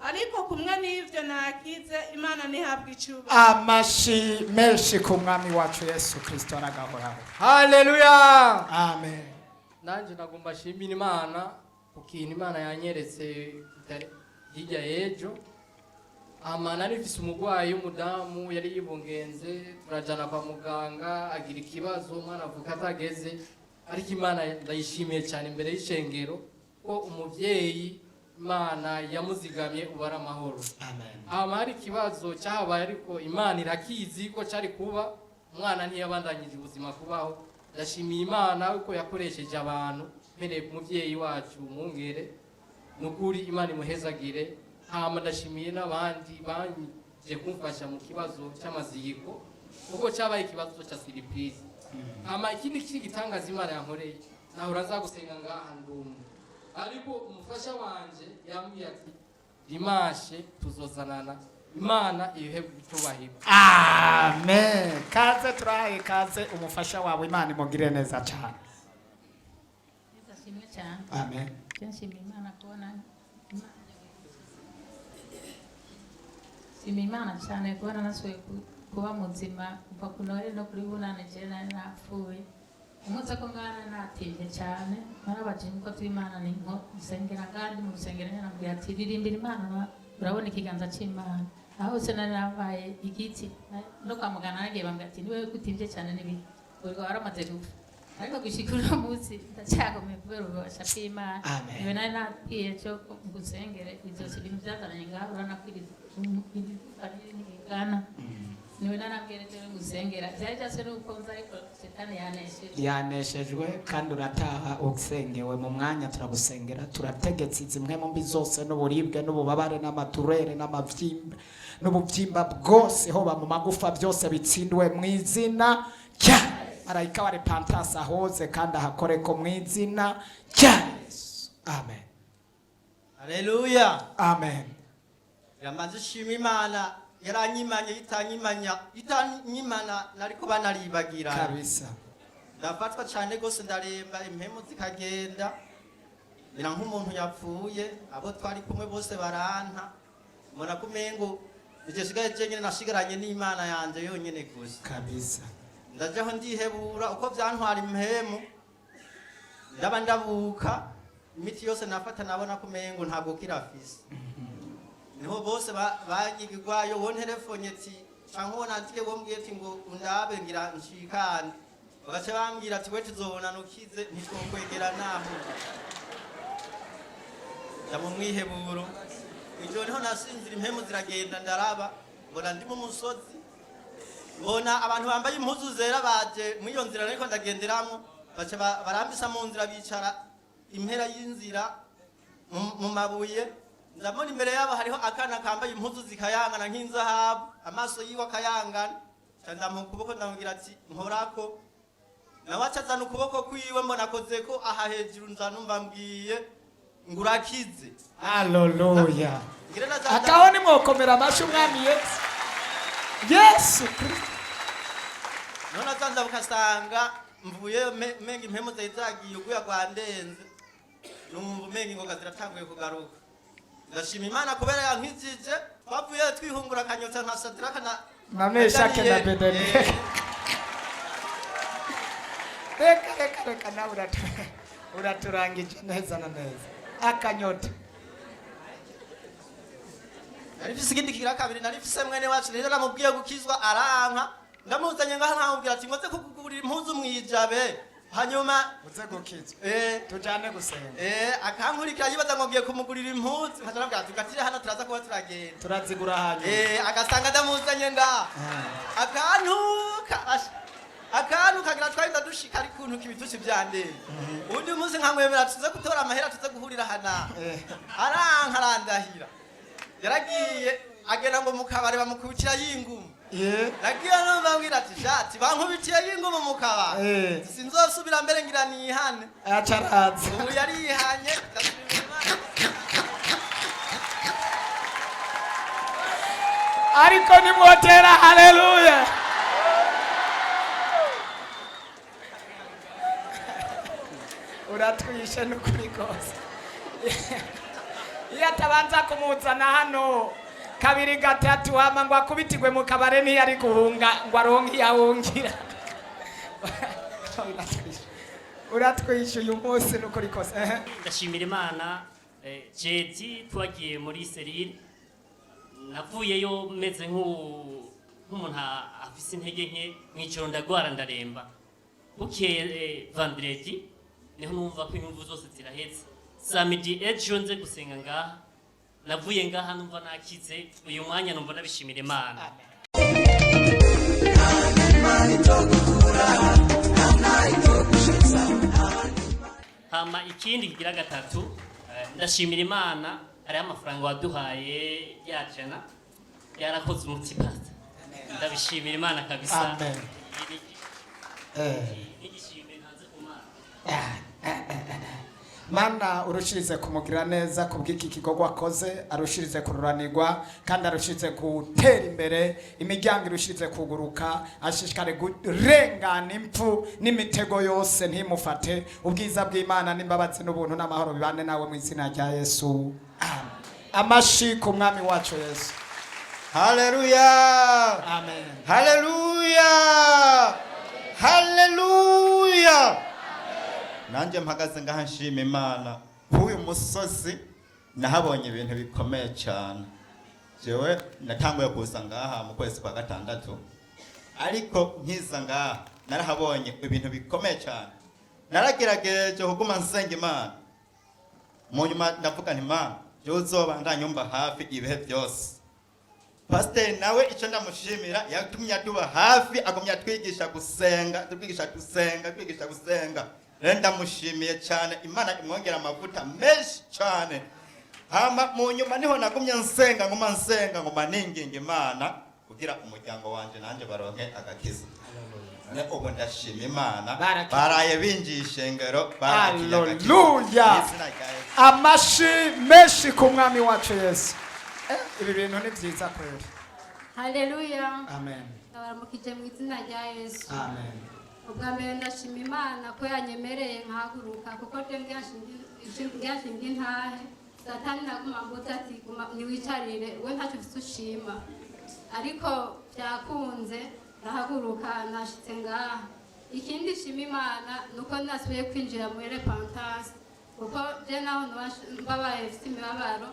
ariko kumwe n'ivyo nakize Imana nihabwa icubahiro. Amashi menshi ku mwami wacu Yesu Kristo aragahoraho. Haleluya. Amen. Nanje nagomba shimira Imana kukintu Imana yanyeretse hirya y'ejo. Amana nifise umugwayi w'umudamu yari yibungenze turajana kwa muganga agira ikibazo umwana avuka atageze ariko Imana ndayishimiye cyane imbere y'ishengero ko umuvyeyi Imana yamuzigamye ubara amahoro. Amen. Hari ikibazo cyabaye ariko Imana irakizi ko cyari kuba umwana ntiyabandanyije ubuzima kubaho. Ndashimiye Imana uko yakoresheje abantu mbere umuvyeyi wacu umungere nukuri Imana imuhezagire. Hama ndashimiye n'abandi banje kumfasha mu kibazo cy'amaziko kuko cyabaye ikibazo cya surprise. Hama ikindi gitangaza Imana yankoreye nahora nza gusenga ngaha ndumu ariko umufasha wanje yambwiye ati dimashe tuzozanana Imana ihe bitubahiro. Amen. Kaze turahaye kaze umufasha wawe Imana imugire neza cyane. Ndashimye cyane. Amen. Nshimira Imana kubona Shimira Imana cyane kubona nasuye kuba muzima kuva ku Noheli no kuri bunane je nari napfuye. Umunsi ko mwana natinze cyane narabaje ko tw'Imana ni nko gusengera kandi mu gusengera nambwira ati ririmbira Imana urabona ikiganza cy'Imana aho se nari nabaye igiti no kwa muganga nagiye bambwira ati niwe kutimvye cyane nibi urwo waramaze gupfa ariko gushikura munsi ndacyagomeye kubera ububasha bw'Imana niwe nari nagiye cyo gusengera izosi ibintu byazananye ngaho uranakwiriza n'igana niwe narabwereje gusengera byari cyase nuko nza ariko Satani yaneshejwe kandi urataha usengewe mu mwanya turagusengera turategetse zimwe mu mbi zose n'uburibwe n'ububabare n'amaturere n'amavyimba n'ubuvyimba bwose hoba mu magufa byose bitsindwe mu izina cya marayika wa repentance ahoze kandi ahakore ko mu izina cya Yesu. Amen. Haleluya. Amen. Yamaze shima Imana yaranyimanye itanyimana nariko banaribagira kabisa. Ndafatwa cyane gose ndaremba impemu zikagenda nira nk'umuntu yapfuye abo twari kumwe bose baranta mbona kumengo nije sigaye jenyine nashigaranye n'Imana yanje yonyene gusa kabisa. Ndajaho ndihebura uko byantwara impemu ndaba ndabuka imiti yose nafata nabona kumengo ntabwo kirafise niho bose banyigirwayo won telefone ati canko nantike bombwiye ati ngo undabe ngira nshikane bagace bambwira ati we tuzobona nukize ntitwokwegera naho ndabo mwiheburo ijo niho nasinzira impemu ziragenda ndaraba mbona ndi mu musozi mbona abantu bambaye impuzu zera baje mwiyo nzira ariko ndagenderamo bace barambisa mu nzira bicara impera y'inzira mu mabuye ndabona imbere yabo hariho akana kambaye impuzu zikayangana nk'inzahabu amaso yiwe akayangana cyanda mu kuboko ndamubwira ati nkorako nawe acazana ukuboko kwiwe mbona koze ko aha hejuru nzanumva mbwiye ngurakize. Haleluya. Akaho ni mwokomera amashi umwami Yesu. Yesu Kristo. None azanza bukasanga mvuye menga impemu zagiye uguya gwandenze numva menga ingoga ziratanguye kugaruka. Ndashima Imana kubera yankizije twavuye twihungura kanyotsa nka Sadraka na Meshaki na Abednego. Reka nawe uraturangije neza na neza akanyota. Narifise ikindi kigira kabiri narifise mwene wacu rero namubwiye gukizwa aranka ndamuzanye ngaha nkamubwira ati ngoze kugurira impuzu mwijabe hanyuma uze gukizwa tujane gusenga akankurikira yibaza ngo ngiye kumugurira impuzu nkajarambwira ati gatire hano turaza kuba turagenda turazigura hanyuma agasanga ndamuzanye ngaha akantu kagira twahita dushika ari kuntu kibitushi byandeye undi munsi nkamwemera tuze gutora amahera tuze guhurira hana aranka arandahira yaragiye agenda ngo mukabare bamukubitira y'ingumu nagiye numva ngira ati shati bankubitiye y'ingumu mukabare sinzosubira mbere ngira nihane acaraza ubu yari yihanye ariko nimwotera haleluya. uratwishe n'ukuri kose iyo atabanza kumuzana hano kabiri gatatu hama ngo akubitirwe mu kabare ntiyari guhunga ngo aronke iyo ahungira uratwishe uyu munsi n'ukuri kose ndashimira Imana jeti twagiye muri serire navuyeyo meze nk'umuntu afise intege nke mw'ijoro ndagwara ndaremba bukeye vendredi niho numva ko imvu zose zirahetse samedi ejo nze gusenga ngaha navuye ngaha numva nakize uyu mwanya numva nabishimira Imana hama ikindi kigira gatatu ndashimira Imana hariho amafaranga waduhaye yajana yarakoze umuti pasta ndabishimira Imana kabisa amen Mana urushirize kumugira neza kubw'iki kikorwa akoze arushirize kururanirwa kandi arushirize gutera imbere imiryango irushirize kuguruka ashishikare kurengana impfu n'imitego yose ntimufate ubwiza bw'Imana n'imbabazi n'ubuntu n'amahoro bibane nawe mu izina rya Yesu amen. Amashi ku mwami wacu Yesu. Haleluya amen. Haleluya haleluya. Nanjye mpagaze ngaha nshima Imana k'uyu musozi nahabonye ibintu bikomeye cyane. Jewe natanguye kuza ngaha mu kwezi kwa gatandatu ariko nkiza ngaha narahabonye ibintu bikomeye cyane. Naragerageje kuguma nsenga Imana mu nyuma ndavuga nti Imana jewe uzoba ndanyumva hafi ibihe byose. Pastor nawe icyo ndamushimira yatumye atuba hafi agumya twigisha gusenga twigisha gusenga. Ndamushimiye cyane Imana imwongera amavuta menshi cyane. Hama mu nyuma niho nagumye nsenga ngoma ninginga Imana kugira umuryango wanje nanje baronke agakiza. Ubu ndashima Imana baraye binjishe ngero haleluya. Amashi menshi ku mwami wacu Yesu. Ibi bintu ni byiza kweli. Haleluya amen. Abaramukije mu izina rya Yesu amen. ubwa mbere ndashima Imana ko yanyemereye nkahaguruka kuko je ngashinga intahe Satani naguma mbuza ati niwicarire we ntacyo ufite ushima ariko byakunze ndahaguruka nashitse ngaha. Ikindi shima Imana nuko nasubiye kwinjira muri repentance kuko je naho mbabaye mfite imibabaro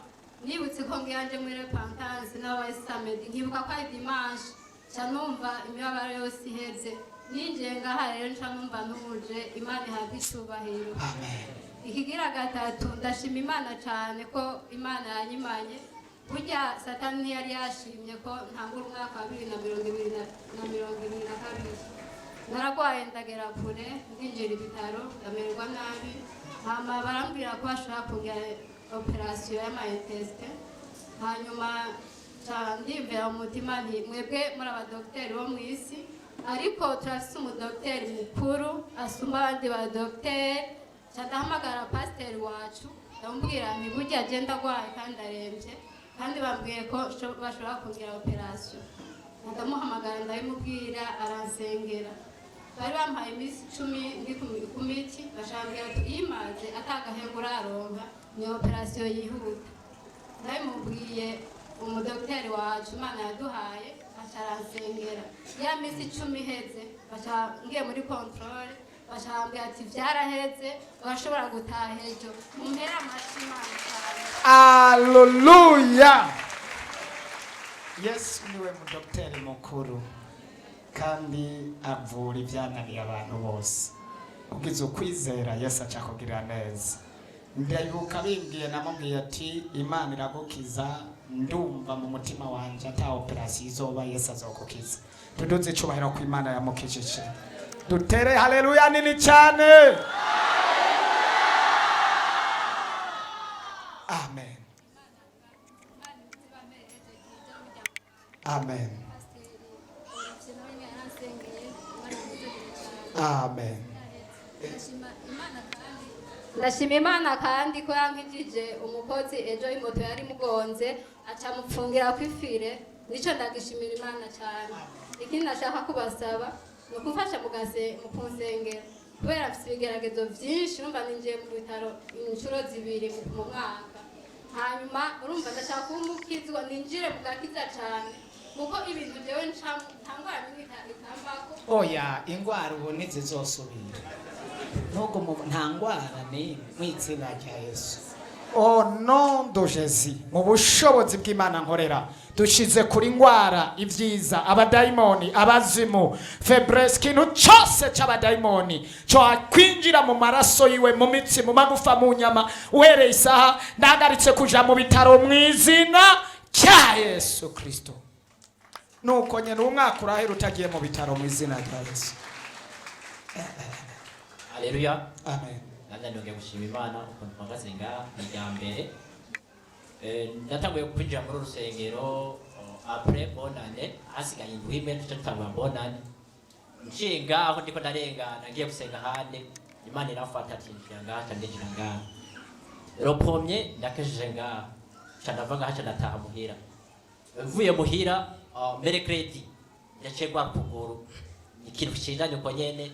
nibutse ko ngiyanje muri repentance n'abaye samedi nkibuka ko ari dimanche canumva imibabaro yose iheze ninjiye ngaha rero nca numva ntuje Imana ihabwe icyubahiro amen. Ikigira gatatu ndashima Imana cyane ko Imana yanyimanye burya Satani ntiyari yashimye ko ntangura umwaka wa 2022 naragwaye ndagera kure ndinjira ibitaro ndamererwa nabi hama barambwira ko bashobora kugira operation y'amayeteste hanyuma ndimvira mu mutima nti mwebwe muri abadogiteri bo mu isi ariko turafise umudogiteri mukuru asumba abandi badogiteri ndahamagara pasiteri wacu ndamubwira nti burya agenda agwaye kandi arembye kandi bambwiye ko bashobora kugira operation ndamuhamagara ndabimubwira aransengera bari bampaye iminsi 10 ndi ku miti bashambwira ati imaze atagahengura aronka ni operation yihuta ndabimubwiye umudogiteri wacu Imana yaduhaye asharansengera ya minsi 10 iheze ngiye muri controle bashambwira ati vyaraheze bashobora gutaha ejo mumpera amashima cyane. Haleluya. Yesu niwe mudogiteri mukuru kandi avura ibyananiye abantu bose. Ugize ukwizera Yesu aca kugira neza. Ndayibuka bimbwiye namubwiye ati Imana iragukiza ndumva mu mutima wanje ata operation izoba Yesu azokukiza. Tuduze icubahiro ku Imana yamukijije. Dutere haleluya nini cyane. Amen. Amen. Amen. Ndashima Imana kandi ko yankijije umukozi ejo imoto yari mugonze aca mupfungira kwifire nico ndagishimira Imana cyane. Ikindi nashaka kubasaba nukufasha mu kunsengera kubera afite ibigeragezo byinshi urumva ninjiye mu bitaro inshuro 2 mu mwaka hanyuma urumva ndashaka kuba umukizwa ninjire mu gakiza cyane muko ibintu jewe ntangwara n'itambako oya ingwara ubu ntizizosubira nubwo nta ngwara ni mu izina rya Yesu. Oh nom de Jésus, mu bushobozi bw'Imana nkorera dushize kuri ngwara ibyiza abadayimoni abazimu febres kintu cyose cy'abadayimoni cyo kwinjira mu maraso yiwe mu mitsi mu magufa mu nyama uhereye isaha ndagaritse kuja mu bitaro mu izina cya Yesu Kristo. Nuko nyene umwaka urahera utagiye mu bitaro mu izina rya Yesu. Haleluya. Amen. Nanda ndongeye gushima Imana ukuntu mpagaze ngaha irya mbere. Ndatanguye kwinjira muri urusengero après bonane hasigaye indwi imwe tutangwa bonane. Nshinga aho ndiko ndarengana ngiye gusenga hande Imana irafata ati njya ngaha ndinjira ngaha. Ropomye ndakejeje ngaha. Chandavaga hacha ndataha muhira. Mvuye muhira mercredi ndacegwa kuguru. Ikintu kinjanye uko nyene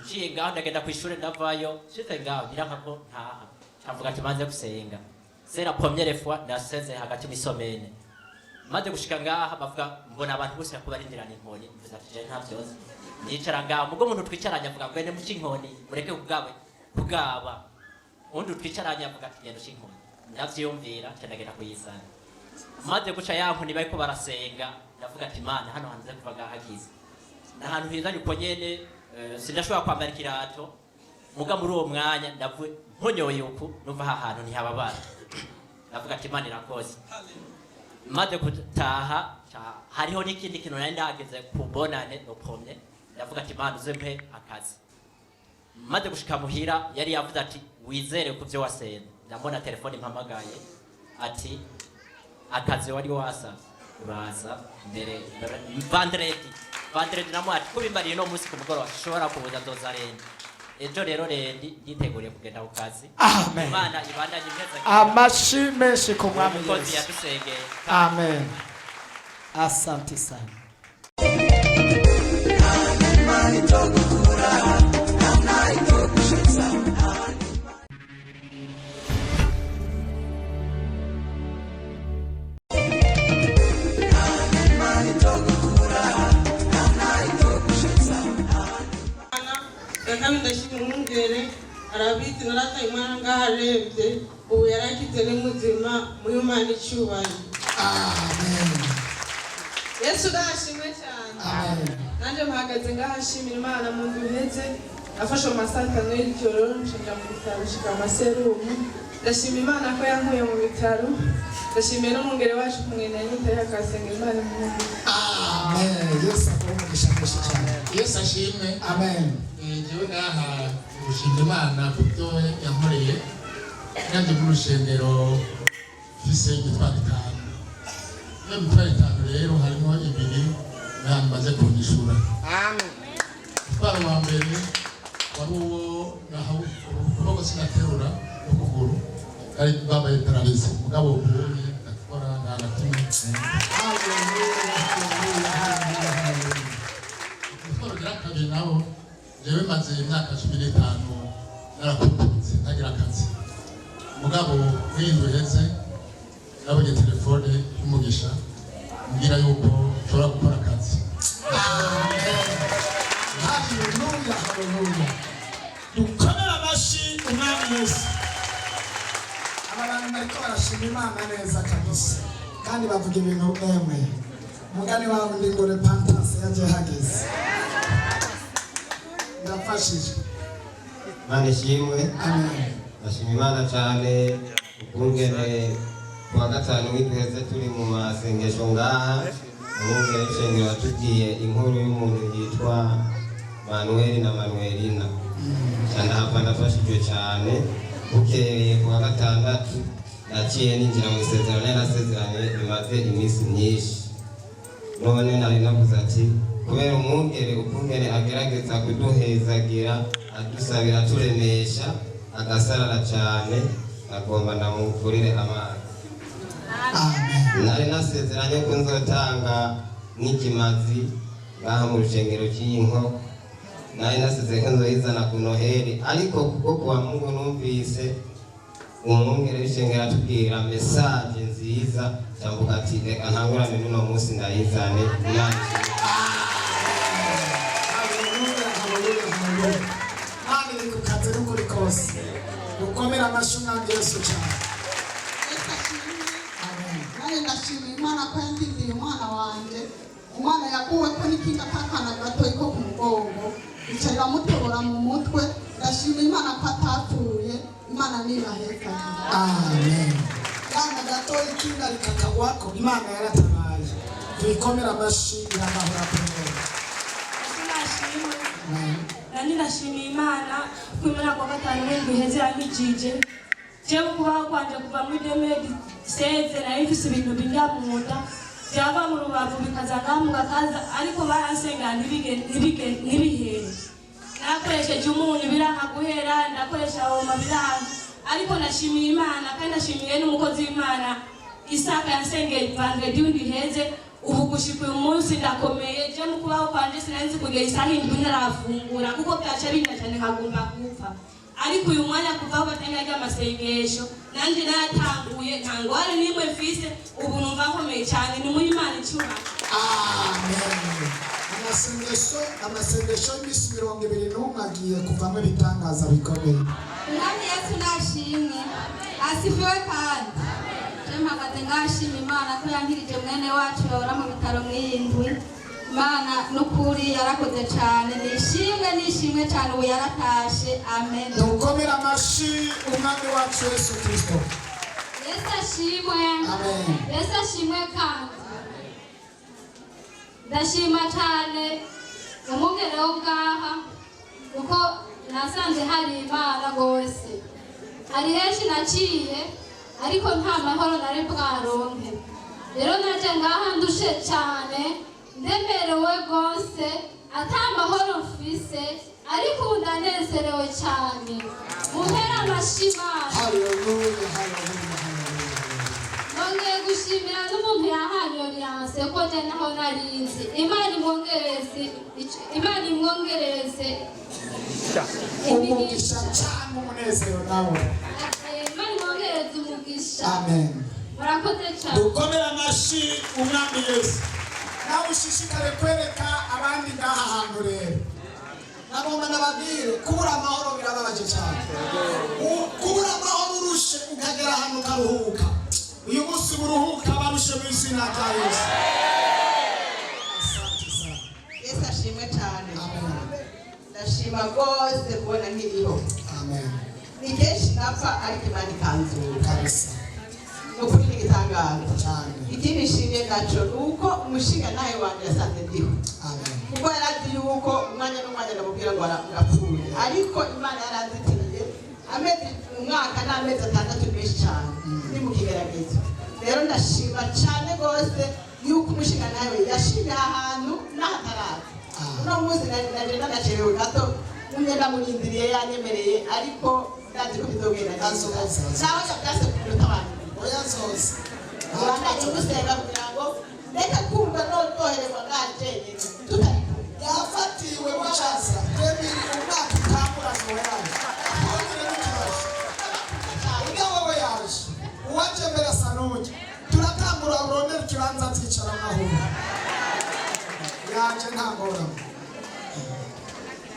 nciye ngaho ndagenda ku ishuri ndavayo shite ngaho nyiranka ko ntaha cavuga ati manze gusenga sera première fois ndaseze hagati misomene maze gushika ngaha bavuga mbona abantu bose kubarindirana inkoni mvuza ati je nta byose nicara ngaho mugo muntu twicaranye avuga ngo ene mu cinkoni mureke kugaba undi twicaranye avuga ati genda cinkoni ndavyumvira cyandagenda kuyisana maze guca yankoni bariko barasenga ndavuga ati mana hano hanze kuva gahagize nahantu heza yuko nyene sindashobora kwambara ikirato muga muri uwo mwanya ndavuye nkonyoye uku numva ahantu ntihababara ndavuga ati Imana irakoze maze gutaha hariho n'ikindi kintu nari ndageze kubonane nopomye ndavuga ati Imana uzempe akazi maze gushika muhira yari yavuze ati wizere ku byo wasenze ndabona telefone impamagaye ati akazi wari wasa uraza mbere Vandredi namwe ati kubimbariye no munsi ku mugoroba ashobora kubuza doza rendi ejo rero rendi yiteguriye kugenda ku kazi. Amen. Imana ibandanye neza. Amashi menshi ku mwami Yesu. Amen. Asante sana. Kami ndashimira umwungere arabizi narataye umwana ngaho arebye ubu yarakize n'umuzima muri Imana icyubahiro. Amen. Yesu ndashimwe cyane. Amen. Nanjye mpagaze ngaho ashimira Imana mu ndwi iheze afashe amasantano y'ijoro nshinja mu bitaro nshika amaserumu ndashima Imana ko yankuye mu bitaro ndashimiye n'umwungere wacu kumwenda nyita yakasenga Imana mu ndwi. Amen. Yesu akumugisha mwinshi cyane. Yesu ashimwe. Amen. Jewe ngaha gushima Imana kubyo yankoreye nanjye mu rusengero mfise imitwaro 5. Iyo mitwaro 5 rero harimo 2 n'ahantu maze kunyishura. Amen. Umutwaro wa mbere wari uwo naho ukuboko sinaterura ukuguru ari babaye paralize mugabo ubuye ndakora nta kimwe. Umutwaro gira nawo jewe maze imyaka 15 narakututse ntagira akazi mugabo w'indwi heze nabonye telefone y'umugisha mbwira yuko nshobora gukora akazi. Haleluya, haleluya. Dukomere amashi umwami Yesu. Abantu bariko barashima Imana neza kabisa kandi bavuga ibintu emwe mugani wawe ndi ngo repentance yaje hageze. Ndafashije. Imana ishimwe. Amen. Ndashima Imana cyane ukungene kuwa gatanu w'iheze turi mu masengesho ngaha umwungere w'ishengero watubwiye inkuru y'umuntu yitwa Manuel na Manuelina. Cyane hapa ndafashijwe cyane bukeye kuwa gatandatu naciye ninjira mu isezerano narasezeranye bimaze iminsi myinshi. None nari navuze ati kubera umwungere ukungene agerageza kuduhezagira adusabira turemesha agasarara cyane agomba ndamuvurire amazi. Nari nasezeranye ko nzotanga n'ikimazi ngaha mu rushengero cy'inkoko nari nasize ko nzoyizana ku noheli ariko kuko kuwa Mungu numvise umwungere w'ishengero atubwira mesaje nziza cyangwa ati reka ntangurane n'uno munsi ndayizane Imana Mani ni kukaze n'ukuri kose gukomera amashyi umwami Yesu cyane. Nani ndashimira Imana ko yandindiye umwana wanjye, umwana yakuwe ko n'ikinga kakana gatoyi ko ku mugongo ica iramutobora mu mutwe. Ndashimira Imana ko atapfuye, Imana nibaheka. Amen. Kana gatoyi kinga rikakagwako Imana yaratabaye. Tuikomera amashyi iramahora kumwe. Nani ndashimira Imana ko Imana kwa gatanu w'indwi iheze yankijije. Jewe kubaho kwanje kuva muri 2016 nari mfise ibintu binga mu nda byava mu rubavu bikaza ngamu gakaza ariko baransenga ntibihere. Nakoresheje umunyu biranka guhera, ndakoresha oma biranka ariko nashimiye Imana kandi nashimiye n'umukozi w'Imana Isaka yansengeye ivangeli y'undi iheze. Ubu gushika uyu munsi ndakomeye, je mu kubaho kwanje sinanzi kugera isaha indwi ntarafungura kuko byaca binda cyane nkagomba gupfa. Ariko uyu mwanya kuva aho batenga ry'amasengesho nanjye naratanguye nta ngwara n'imwe mfise, ubu numva nkomeye cyane ni muri Imana icyura. Amen. Amasengesho y'imisi 21 agiye kuvamo ibitangaza bikomeye. Mwami Yesu nashimwe asifiwe kandi mpagaze ngashima Imana ko yankirije mwene wacu yahora mu bitaro mw'indwi. Imana n'ukuri yarakoze cyane, nishimwe cyane ubu yaratashe. Amen. Dukomera amashyi umwami wacu Yesu Kristo. Yesu ashimwe. Amen. Yesu ashimwe kandi ndashima cyane umugere wo ngaha kuko nasanze hari Imana rwose. Hari henshi naciye ariko nta mahoro nari bwaronke, rero naje ngaha ndushe cyane ndemerewe rwose ata mahoro mfise ariko ubu ndanezerewe cyane. Mumpera amashyi Imana. Haleluya, haleluya. Nongeye gushimira n'umuntu yahaye Alliance ko je naho narinzi. Imana imwongereze umugisha cyane umunezero nawe. Imana imwongereze umugisha. Amen. Murakoze cyane. Dukomera amashyi umwami Yesu. Nawe ushishikare kwereka abandi ngaha hantu rero. Nagomba nababwire kubura amahoro birababaje cyane. Kubura amahoro urushe ukagera ahantu ukaruhuka. Uyu munsi buruhuka barushe mu izina rya Yesu. Yesu ashimwe cyane. Ndashima rwose kubona nkiriho. Amen. Ni kenshi napfa ariko Imana ikanzura kabisa. Nukuri n'igitangaza cyane. Ikindi nshimye naco nuko umushinga nawe wanje yasanze ndiho. Amen. Kuko yarazi yuko umwanya n'umwanya ndamubwira ngo arapfuye, ariko Imana yarazitiriye amezi umwaka n'amezi 6 menshi cyane ni mu kigerageza. Rero ndashima cyane rwose yuko umushinga nawe yashimye ahantu n'ahataraza. Uno munsi naje nagacerewe gato umwenda murindiriye yanyemereye ariko ndazi ko bizogenda neza. Naho yabyase kuruta abantu. Oya zose. Abandanye gusenga kugira ngo reka kumva nohererwa ngajeje tutari yafatiwe wacaza Emily umwaka utambura zoyaje. Ega wowe yaje uwaje mbere sanoje turatambura urondera ikibanza twicara mahoro yaje ntangora.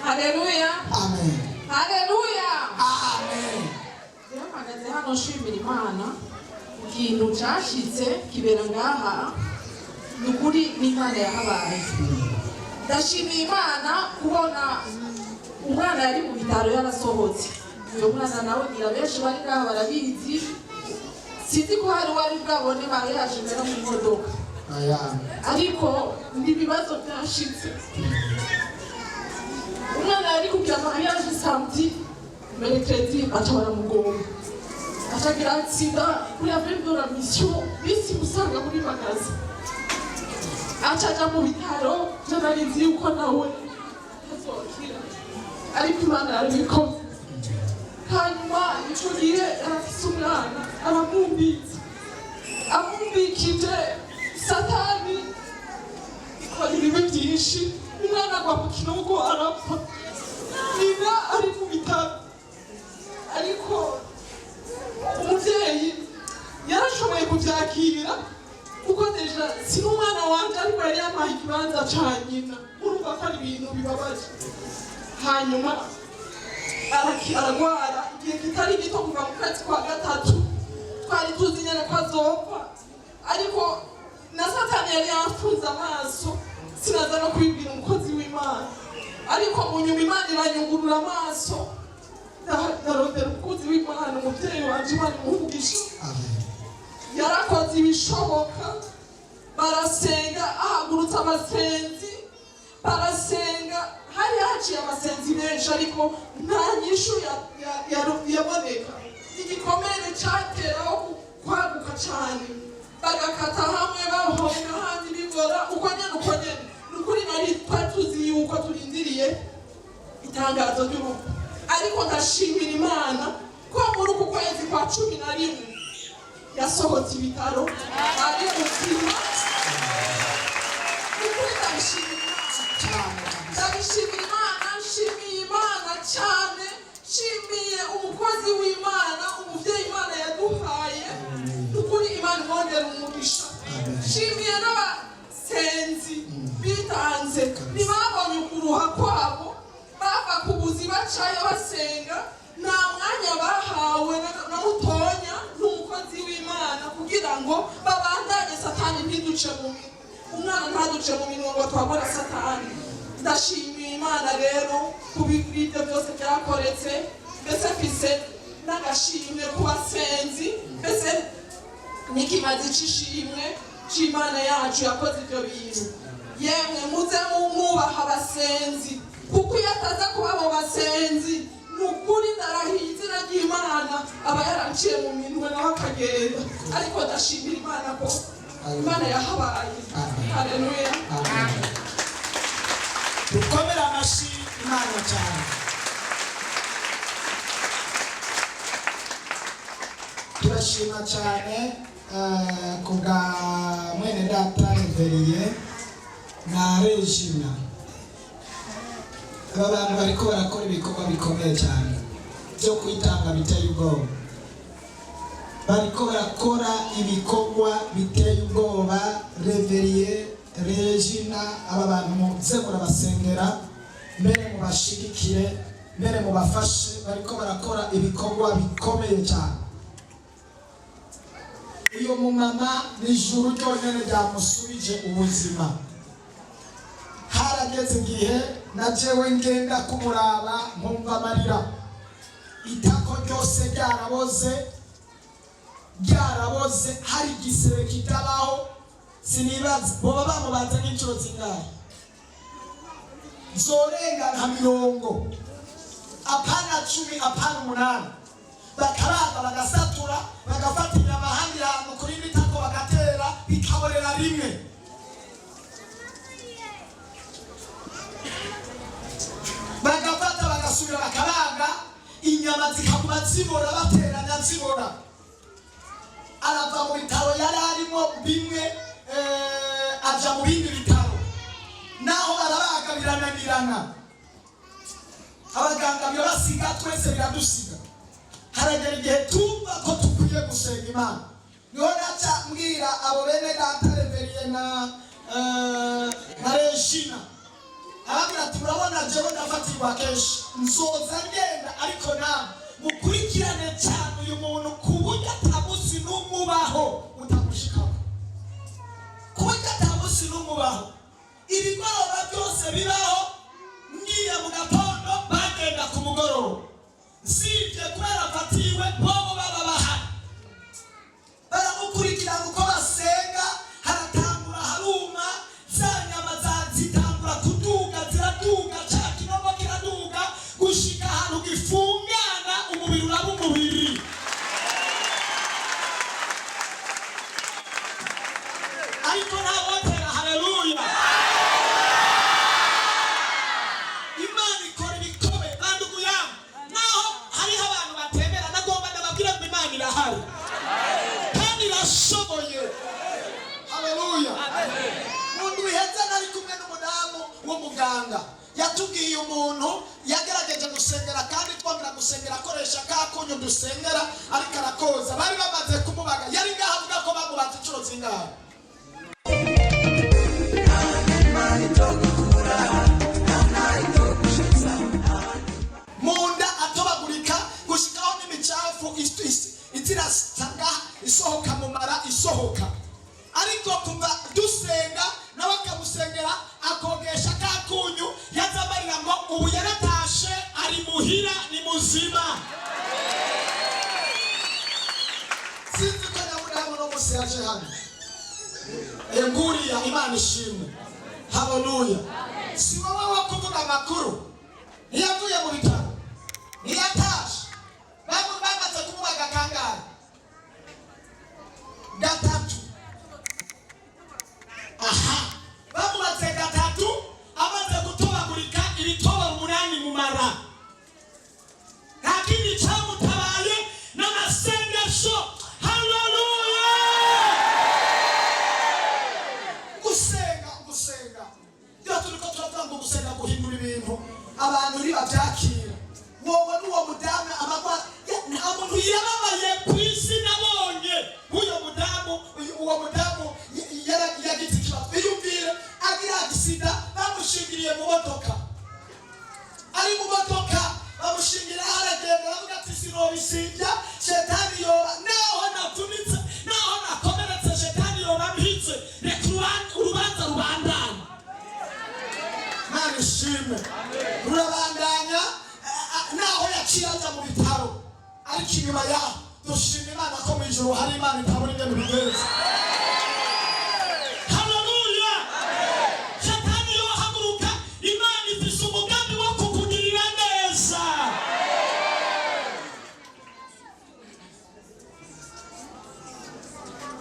Haleluya. Amen. Haleluya. Amen. Rero mpagaze hano nshimira Imana ikintu cyashitse kibera ngaha nukuri n'Imana yahabaye. Ndashimiye Imana kubona umwana yari mu bitaro yarasohotse. Uyo mwana nawe ngira benshi bari ngaha barabizi. Sinzi ko hari wari bwabone bari yaje mbere mu modoka. Ariko ndibibazo byashitse. Umwana yari kugira mariage samedi mercredi baca baramugonga. Acagira atsinda kuri appel de la mission bisi musanga muri magazi. Acaja mu bitaro nararinzi yuko nawe azokira. Ariko Imana yarabikoze. Hanyuma ico gihe arafise umwana aramumbitse. Amumbikije satani ikora ibibi byinshi. Umwana agwa mu kinogo arapfa. nyina ari mu bitaro ariko umubyeyi yarashoboye kubyakira kuko deja si n'umwana wanjye ariko yari yampaye ikibanza ca nyina urumva ko ari ibintu bibabaje hanyuma aragwara igihe kitari gito kuva mu kwezi kwa gatatu twari tuzi nyene ko azopfa ariko na satani yari yafunze amaso sinaza no kubibwira umukozi w'imana ariko mu nyuma imana iranyungurura amaso ndarondera umukozi w'imana umubyeyi wanje imana imuvugisha yarakoze ibishoboka barasenga ahagurutse abasenzi barasenga hari haciye abasenzi benshi ariko nta nyishu yaboneka igikomere cyateraho kwaguka cyane bagakata hamwe bahonga ahandi bigora uko nyene nukuri nari twari tuzi yuko turindiriye itangazo ry'urupfu ariko ndashimira imana ko muri uku kwezi kwa 11 yasohotse ibitaro ari ubuzima nukuri ndabishimira imana nshimiye imana cyane nshimiye umukozi w'imana umubyeyi imana yaduhaye nukuri imana imwongera umugisha nshimiye n'abasenzi bitanze ntibabonye ukuruha kwabo bava ku buzi bacayo basenga nta mwanya bahawe na mutonya n'umukozi w'imana kugira ngo babandanye satani ntiduce mu minwe umwana ntaduce mu minwe ngo twabura satani ndashimiye imana rero ku ibyo byose byakoretse mbese mfise n'agashimwe ku basenzi mbese n'ikimazi c'ishimwe c'imana yacu yakoze ibyo bintu yemwe muze mwubaha abasenzi kuko iyo ataza kuba abo basenzi ni ukuri ndarahiye izina ry'imana aba yaranciye mu minwe nawe akagenda ariko ndashimira imana ko imana yahabaye haleluya dukomere amashyi imana cyane turashima cyane ku bwa mwene data Reveriye na Regina aba bantu bariko barakora ibikorwa bikomeye cyane byo kwitanga biteye ubwoba bariko barakora ibikorwa biteye ubwoba Reveriye Regina aba bantu muze murabasengera mbere mubashigikire mbere mubafashe bariko barakora ibikorwa bikomeye cyane uyu mumama ni ijuru ryonyene ryamusubije ubuzima harageze igihe na jewe ngenda kumuraba nkumva amarira itako ryose ryaraboze hari igisebe kitabaho sinibaza boba bamubanza nk'inshuro zingahe zorenga nka 50 apana 10 apana 8 bakaraga bagasatura bagafatira amahandi hantu kuri bitako bagatera bikaborera rimwe bagafata bagasubira bakaraga inyama zikaguma zibora bateranya zibora arava mu bitaro yari arimo bimwe aja mu bindi bitaro naho barabaga birananirana abaganga birabasiga twese biradusiga haragera igihe tumva ko tukwiye gusenga imana niho naca mbwira abo bene data Reveriye na Regina ababwira ati murabona jewe ndafatirwa kenshi nzoza ngenda ariko nawe mukurikirane cyane uyu muntu ku buryo atamusi n'umubaho utamushikaho ku buryo atamusi n'umubaho ibigoroba byose bibaho ngiye mu gatondo bagenda ku mugoroba sibye kubera afatiwe bobo baba bahari baramukurikirana uko basenga haratangura haruma za nyama zitangura kuduga ziraduga ca kinogo kiraduga gushika ahantu gifungana umubiri uraba umubiri ariko ntawotera haleluya ibanga. Yatubwiye umuntu yagerageje gusengera kandi twongera gusengera akoresha ka kunyu dusengera ariko arakoza. Bari bamaze kumubaga, yari ngaho avuga ko bamubaza inshuro zingahe. Munda atobagurika gushikaho n'imicafu itirasanga isohoka mu mara isohoka. Ariko kuva dusenga nawe akamusengera akogesha ka kunyu yazamarira ngo ubu yaratashe ari muhira ni muzima. Sinzi ko nyaburamu no musi yaje hano. Enguriya Imana ishimwe. Haleluya. Si wowe wo kuvuga amakuru. Niyavuye mu bitaro. Niyatashe. Bamaze kumubaga kangahe? Gatatu. Aha. Bamubaze gatatu amaze gutobagurika ibitoboro 8 mu mara. Nta kindi cyamutabaye n'amasengesho. Haleluya. Gusenga. Iyo turiko turatanga gusenga guhindura ibintu abantu babyakira. Wowe n'uwo mudamu amagwa nta muntu yababaye ku isi nabonye. Uwo mudamu yagize ikibazo. Iyumvire agira agisida bamushingiriye mu modoka. Ari mu modoka bamushingira aragenda aravuga ati sinobisibya shetani yoba naho natunitse naho nakomeretse shetani yoba mpitse reka urubanza rubandanya. Mana ishimwe. Rurabandanya naho yaciyaza mu bitaro ariko inyuma yaho dushima Imana ko mu ijuru hari Imana itabura ibyo bigenza. Haleluya. Shetani yohaguruka Imana ifise umugambi wo kukugirira neza.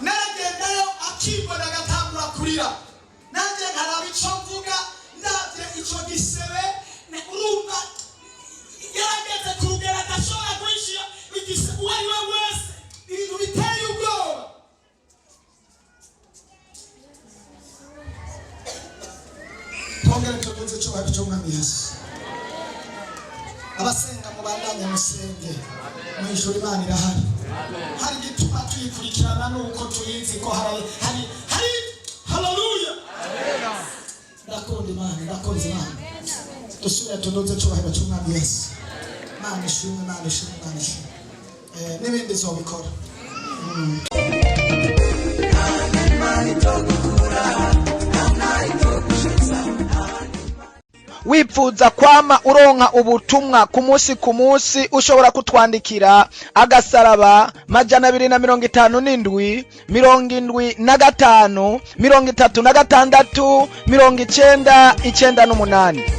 Naragendayo akibona agatangura kurira. Nanjye nkaraba ico mvuga ndavye ico gisebe urumva yarageze kugera adashobora guhishira igisebe uwo ari we wese ibintu biteye ubwoba. Twongere tukunze icyubahiro cy'Umwami Yesu. Abasenga mubandanye musenge. Mu ijuru Imana irahari. Hari igituma tuyikurikirana nuko tuyizi ko hari haleluya. Ndakunda Imana. Dusubire tunoze icyubahiro cy'Umwami Yesu. Imana ishimwe. N'ibindi zobikora. Wipfuza kwama uronka ubutumwa ku munsi ushobora kutwandikira agasaraba 257 75 36 99 98.